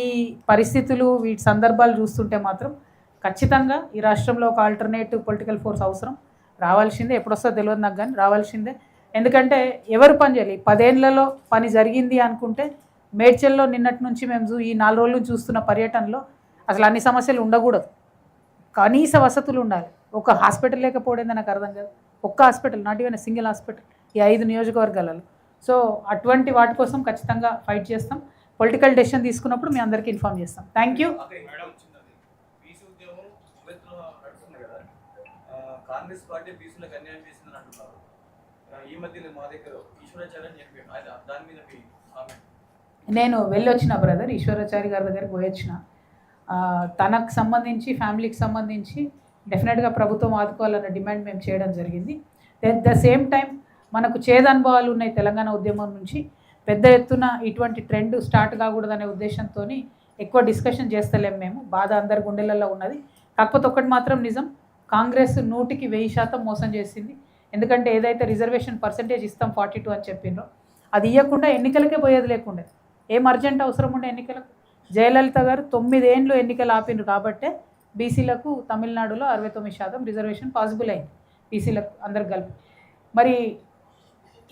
పరిస్థితులు వీటి సందర్భాలు చూస్తుంటే మాత్రం ఖచ్చితంగా ఈ రాష్ట్రంలో ఒక ఆల్టర్నేటివ్ పొలిటికల్ ఫోర్స్ అవసరం. రావాల్సిందే. ఎప్పుడు వస్తా తెలియదు నాకు, కానీ రావాల్సిందే. ఎందుకంటే ఎవరు పని చేయాలి. 10 ఏళ్లలో పని జరిగింది అనుకుంటే మేడ్చల్లో నిన్నటి నుంచి మేము ఈ 4 రోజులు చూస్తున్న పర్యటనలో అసలు అన్ని సమస్యలు ఉండకూడదు. కనీస వసతులు ఉండాలి. ఒక హాస్పిటల్ లేకపోవడం నాకు అర్థం కాదు. ఒక్క hospital, not even single hospital ఈ 5 నియోజకవర్గాలలో. సో అటువంటి వాటి కోసం ఖచ్చితంగా ఫైట్ చేస్తాం. పొలిటికల్ డెసిషన్ తీసుకున్నప్పుడు మీ అందరికీ ఇన్ఫార్మ్ చేస్తాం. Thank you. కాంగ్రెస్ పార్టీ బీసీలకు అన్యాయం చేసిందని అంటున్నారు. ఈ మధ్య మా దగ్గర ఈశ్వరాచార్య అని చెప్పి దాని మీద మీ కామెంట్. నేను వెళ్ళొచ్చిన బ్రదర్ ఈశ్వరాచారి గారి దగ్గరికి పోయొచ్చిన. తనకు సంబంధించి, ఫ్యామిలీకి సంబంధించి డెఫినెట్గా ప్రభుత్వం ఆదుకోవాలన్న డిమాండ్ మేము చేయడం జరిగింది. ఎట్ ద సేమ్ టైం మనకు చేదనుభవాలు ఉన్నాయి తెలంగాణ ఉద్యమం నుంచి. పెద్ద ఎత్తున ఇటువంటి ట్రెండ్ స్టార్ట్ కాకూడదనే ఉద్దేశంతో ఎక్కువ డిస్కషన్ చేస్తలేము మేము. బాధ అందరి గుండెలలో ఉన్నది. కాకపోతే ఒకటి మాత్రం నిజం, కాంగ్రెస్ 100కి 1000% మోసం చేసింది. ఎందుకంటే ఏదైతే రిజర్వేషన్ పర్సెంటేజ్ ఇస్తాం 42 అని చెప్పిండ్రో అది ఇవ్వకుండా ఎన్నికలకే పోయేది లేకుండే. ఏం అర్జెంట్ అవసరం ఉండే ఎన్నికలకు. జయలలిత గారు 9 ఏళ్ళు ఎన్నికలు ఆపిండ్రు కాబట్టే బీసీలకు తమిళనాడులో 69% రిజర్వేషన్ పాసిబుల్ అయింది, బీసీలకు అందరికి కలిపి. మరి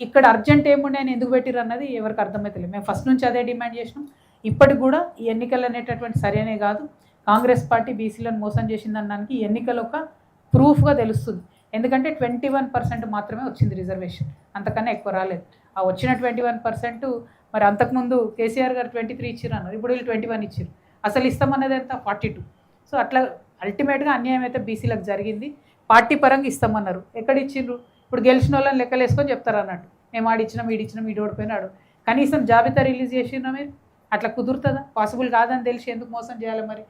ఇక్కడ అర్జెంట్ ఏముండే అని ఎందుకు పెట్టిర్రు అన్నది ఎవరికి అర్థమవుతలేదు. మేము ఫస్ట్ నుంచి అదే డిమాండ్ చేసినాం. ఇప్పటికి కూడా ఈ ఎన్నికలు అనేటటువంటి సరైనవి కాదు. కాంగ్రెస్ పార్టీ బీసీలను మోసం చేసిందనడానికి ఈ ఎన్నికలు ఒక ప్రూఫ్గా తెలుస్తుంది. ఎందుకంటే 21% మాత్రమే వచ్చింది రిజర్వేషన్, అంతకన్నా ఎక్కువ రాలేదు. ఆ వచ్చిన 21% మరి అంతకుముందు కేసీఆర్ గారు 23 ఇచ్చారు అన్నారు, ఇప్పుడు వీళ్ళు 21 ఇచ్చారు. అసలు ఇస్తామన్నది ఎంత 42. సో అట్లా అల్టిమేట్గా అన్యాయం అయితే బీసీలకు జరిగింది. పార్టీ పరంగా ఇస్తామన్నారు, ఎక్కడ ఇచ్చిండ్రు? ఇప్పుడు గెలిచిన వాళ్ళని లెక్కలు వేసుకొని చెప్తారు అన్నట్టు. మేము ఆడిచ్చినాం, ఈడిచ్చినాం, ఈడు ఓడిపోయినాడు. కనీసం జాబితా రిలీజ్ చేసినా మీరు? అట్లా కుదురుతుందా? పాసిబుల్ కాదని తెలిసి ఎందుకు మోసం చేయాలి? మరి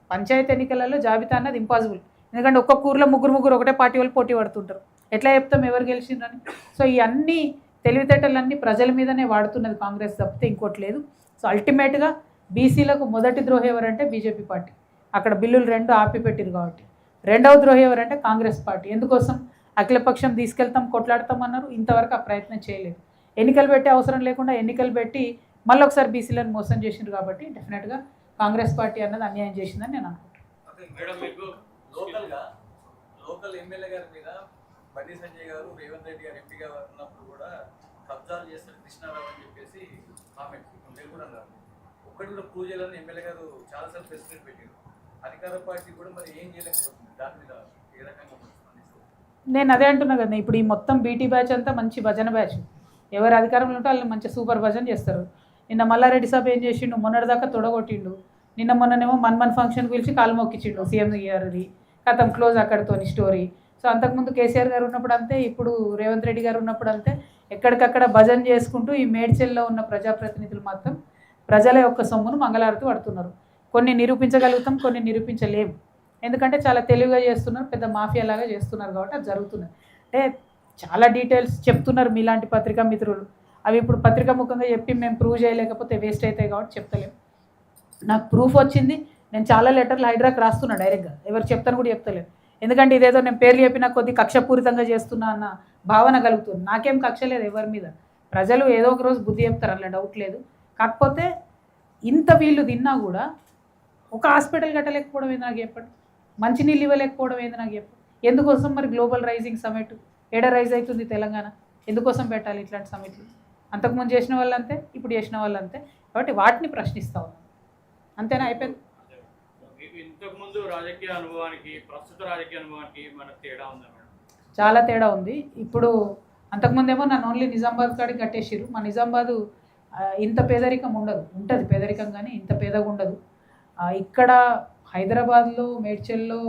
పంచాయతీ ఎన్నికలలో జాబితా అన్నది ఇంపాసిబుల్. ఎందుకంటే ఒక్కొక్క ఊర్లో ముగ్గురు ఒకటే పార్టీ వాళ్ళు పోటీ పడుతుంటారు. ఎట్లా చెప్తాం ఎవరు గెలిచిండ్రని? సో ఈ అన్ని తెలివితేటలన్నీ ప్రజల మీదనే వాడుతున్నది కాంగ్రెస్ తప్పితే ఇంకోటి లేదు. సో అల్టిమేట్గా బీసీలకు మొదటి ద్రోహి ఎవరంటే బీజేపీ పార్టీ. అక్కడ బిల్లులు 2 ఆపిపెట్టిరు కాబట్టి. రెండవ ద్రోహి ఎవరంటే కాంగ్రెస్ పార్టీ. ఎందుకోసం? అఖిలపక్షం తీసుకెళ్తాం, కొట్లాడతాం అన్నారు. ఇంతవరకు ఆ ప్రయత్నం చేయలేదు. ఎన్నికలు పెట్టే అవసరం లేకుండా ఎన్నికలు పెట్టి మళ్ళీ ఒకసారి బీసీలను మోసం చేసిండ్రు కాబట్టి డెఫినెట్గా కాంగ్రెస్ పార్టీ అన్నది అన్యాయం చేసిందని నేను అనుకుంటున్నాను. లోకల్ ఎమ్మెల్యే గారి మీద బండి సంజయ్ గారు రేవంత్ రెడ్డి గారు ఎంపీగా ఉన్నప్పుడు కూడా కబ్జాలు చేస్తారు కృష్ణారావు అని చెప్పేసి కామెంట్ నేను కూడా అన్నారు. ఒక్కటి కూడా ప్రూవ్ చేయాలని ఎమ్మెల్యే గారు చాలాసార్లు ప్రెస్ మీట్ పెట్టారు. అధికార పార్టీ కూడా మరి ఏం చేయలేకపోతుంది, దాని మీద ఏ రకంగా స్పందిస్తారు? నేను అదే అంటున్నా కదా, ఇప్పుడు ఈ మొత్తం బీటీ బ్యాచ్ అంతా మంచి భజన బ్యాచ్. ఎవరు అధికారంలో ఉంటే వాళ్ళు మంచి సూపర్ భజన చేస్తారు. నిన్న మల్లారెడ్డి సాబ్ ఏం చేసిండు, మొన్నటిదాకా తొడగొట్టిండు. మొన్ననేమో మన్ ఫంక్షన్ పిలిచి కాలు మొక్కించిండు సీఎం గారిది. కథం క్లోజ్ అక్కడితోని స్టోరీ. సో అంతకుముందు కేసీఆర్ గారు ఉన్నప్పుడు అంతే, ఇప్పుడు రేవంత్ రెడ్డి గారు ఉన్నప్పుడు అంతే. ఎక్కడికక్కడ భజన చేసుకుంటూ ఈ మేడ్చెల్లో ఉన్న ప్రజాప్రతినిధులు మాత్రం ప్రజల యొక్క సొమ్మును మంగళారతి పడుతున్నారు. కొన్ని నిరూపించగలుగుతాం, కొన్ని నిరూపించలేము. ఎందుకంటే చాలా తెలివిగా చేస్తున్నారు, పెద్ద మాఫియా లాగా చేస్తున్నారు కాబట్టి అది జరుగుతున్నది. అంటే చాలా డీటెయిల్స్ చెప్తున్నారు మీలాంటి పత్రికా మిత్రులు. అవి ఇప్పుడు పత్రికా ముఖంగా చెప్పి మేము ప్రూవ్ చేయలేకపోతే వేస్ట్ అవుతాయి కాబట్టి చెప్తలేము. నాకు ప్రూఫ్ వచ్చింది. నేను చాలా లెటర్లు హైడ్రాకి రాస్తున్నా డైరెక్ట్గా, ఎవరు చెప్తాను కూడా చెప్తలేను. ఎందుకంటే ఇదేదో నేను పేర్లు చెప్పినా కొద్ది కక్షపూరితంగా చేస్తున్నా అన్న భావన కలుగుతుంది. నాకేం కక్ష లేదు ఎవరి మీద. ప్రజలు ఏదో ఒక రోజు బుద్ధి చెప్తారు, అలా డౌట్ లేదు. కాకపోతే ఇంత వీళ్ళు తిన్నా కూడా ఒక హాస్పిటల్ కట్టలేకపోవడం ఏంది నాకు చెప్పండి, మంచినీళ్ళు ఇవ్వలేకపోవడం ఏంది నాకు చెప్పండి. ఎందుకోసం మరి గ్లోబల్ రైజింగ్ సమిట్ ఏడ రైజ్ అవుతుంది తెలంగాణ, ఎందుకోసం పెట్టాలి ఇట్లాంటి సమిట్లు? అంతకుముందు చేసిన వాళ్ళు అంతే, ఇప్పుడు చేసిన వాళ్ళు అంతే. కాబట్టి వాటిని ప్రశ్నిస్తూ ఉన్నాం, అంతేనా? అయిపోయింది. ఇంతకుముందు రాజకీయ అనుభవానికి ప్రస్తుత రాజకీయ అనుభవానికి మనకు తేడా ఉందా మేడం? చాలా తేడా ఉంది. ఇప్పుడు అంతకుముందేమో నన్ను ఓన్లీ నిజామాబాద్ కాడికి కట్టేసిరు. మా నిజామాబాదు ఇంత పేదరికం ఉండదు, ఉంటుంది పేదరికం కానీ ఇంత పేదగా ఉండదు. ఇక్కడ హైదరాబాద్లో, మేడ్చల్లో,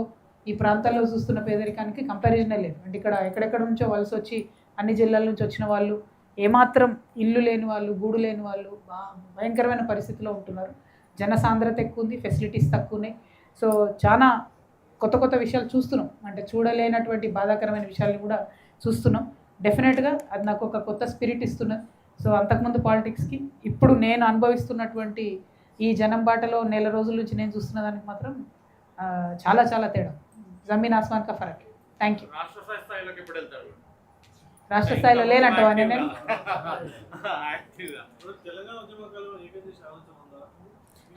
ఈ ప్రాంతాల్లో చూస్తున్న పేదరికానికి కంపారిజనే లేదు. అంటే ఇక్కడ ఎక్కడెక్కడ నుంచో వలస వచ్చి అన్ని జిల్లాల నుంచి వచ్చిన వాళ్ళు, ఏమాత్రం ఇల్లు లేని వాళ్ళు, గూడు లేని వాళ్ళు భయంకరమైన పరిస్థితిలో ఉంటున్నారు. జనసాంద్రత ఎక్కువ ఉంది, ఫెసిలిటీస్ తక్కువ ఉన్నాయి. సో చాలా కొత్త కొత్త విషయాలు చూస్తున్నాం, అంటే చూడలేనటువంటి బాధాకరమైన విషయాలను కూడా చూస్తున్నాం. డెఫినెట్గా అది నాకు ఒక కొత్త స్పిరిట్ ఇస్తున్నది. సో అంతకుముందు పాలిటిక్స్కి ఇప్పుడు నేను అనుభవిస్తున్నటువంటి ఈ జనం బాటలో నెల రోజుల నుంచి నేను చూస్తున్న దానికి మాత్రం చాలా చాలా తేడా, జమీన్ ఆస్మాన్ కా ఫరక్. Thank you. రాష్ట్ర స్థాయిలోకి ఎప్పుడు వెళ్తారు? రాష్ట్ర స్థాయిలో లేనంటావా నేను? తెలంగాణ ఉద్యమకాలంలో ఏకైతే సాధించడం ఉందా?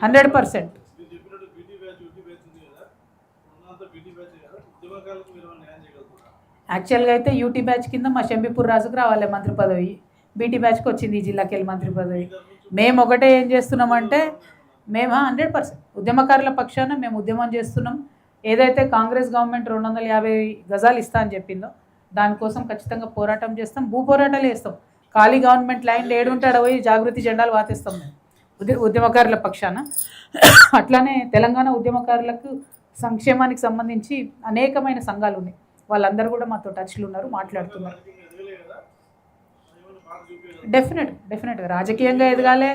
100%. మీరు చెప్పినట్టు బీటీ బ్యాచ్ యూటీ బ్యాచ్ ఉంది కదా, ఉన్నంత బీటీ బ్యాచ్ కదా, ఉద్యమకాలకు మీరు ఏమైనా న్యాయం చేయగలుగుతారా? యాక్చువల్గా అయితే యూటీ బ్యాచ్ కింద మా షంబీపూర్ రాజుకు రావాలి మంత్రి పదవి, బీటీ బ్యాచ్కి వచ్చింది ఈ జిల్లాకి వెళ్ళి మంత్రి పదవి. మేము ఒకటే ఏం చేస్తున్నామంటే, మేము 100% ఉద్యమకారుల పక్షాన మేము ఉద్యమం చేస్తున్నాం. ఏదైతే కాంగ్రెస్ గవర్నమెంట్ 250 గజాలు ఇస్తా అని చెప్పిందో దానికోసం ఖచ్చితంగా పోరాటం చేస్తాం, భూ పోరాటాలు చేస్తాం. ఖాళీ గవర్నమెంట్ ల్యాండ్ ఏడుంటాడో పోయి జాగృతి జెండాలు వాతేస్తాం మేము ఉద్యమకారుల పక్షాన. అట్లానే తెలంగాణ ఉద్యమకారులకు సంక్షేమానికి సంబంధించి అనేకమైన సంఘాలు ఉన్నాయి, వాళ్ళందరూ కూడా మాతో టచ్లు ఉన్నారు, మాట్లాడుతున్నారు. డెఫినెట్గా రాజకీయంగా ఎదగాలి,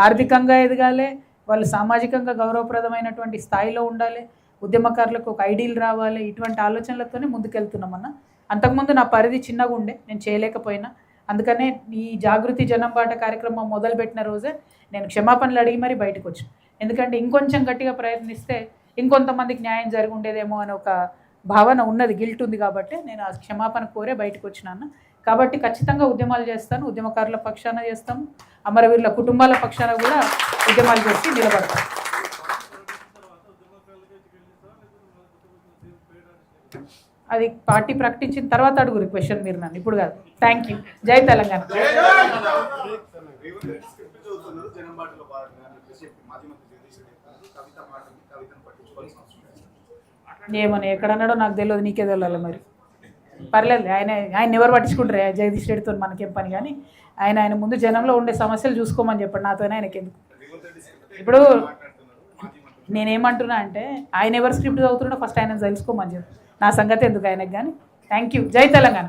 ఆర్థికంగా ఎదగాలి, వాళ్ళు సామాజికంగా గౌరవప్రదమైనటువంటి స్థాయిలో ఉండాలి, ఉద్యమకారులకు ఒక ఐడియల్ రావాలి. ఇటువంటి ఆలోచనలతోనే ముందుకెళ్తున్నామన్న. అంతకుముందు నా పరిధి చిన్నగా ఉండే, నేను చేయలేకపోయినా. అందుకనే ఈ జాగృతి జనం బాట కార్యక్రమం మొదలుపెట్టిన రోజే నేను క్షమాపణలు అడిగి మరీ బయటకు వచ్చాను. ఎందుకంటే ఇంకొంచెం గట్టిగా ప్రయత్నిస్తే ఇంకొంతమందికి న్యాయం జరిగి ఉండేదేమో అని ఒక భావన ఉన్నది, గిల్ట్ ఉంది. కాబట్టి నేను ఆ క్షమాపణ కోరే బయటకు వచ్చినాను. కాబట్టి ఖచ్చితంగా ఉద్యమాలు చేస్తాను, ఉద్యమకారుల పక్షాన చేస్తాము, అమరవీరుల కుటుంబాల పక్షాన కూడా ఉద్యమాలు చేసి నిలబడతాను. అది పార్టీ ప్రకటించిన తర్వాత అడుగురు క్వశ్చన్, మీరు నన్ను ఇప్పుడు కాదు. Thank you. జై తెలంగాణ. ఏమని ఎక్కడన్నాడో నాకు తెలియదు, నీకే తెలియాలి మరి. పర్లేదు, ఆయన ఎవరు పట్టించుకుంటారు, జగదీష్ రెడ్డితో మనకేం పని. కానీ ఆయన ముందు జనంలో ఉండే సమస్యలు చూసుకోమని చెప్పండి, నాతోనే ఆయనకి ఎందుకు. ఇప్పుడు నేనేమంటున్నా అంటే, ఆయన ఎవరు స్క్రిప్ట్ చదువుతున్నాడో ఫస్ట్ ఆయన తెలుసుకోమని చెప్పి, నా సంగతి ఎందుకు ఆయనకు. కానీ థ్యాంక్ యూ. జై తెలంగాణ.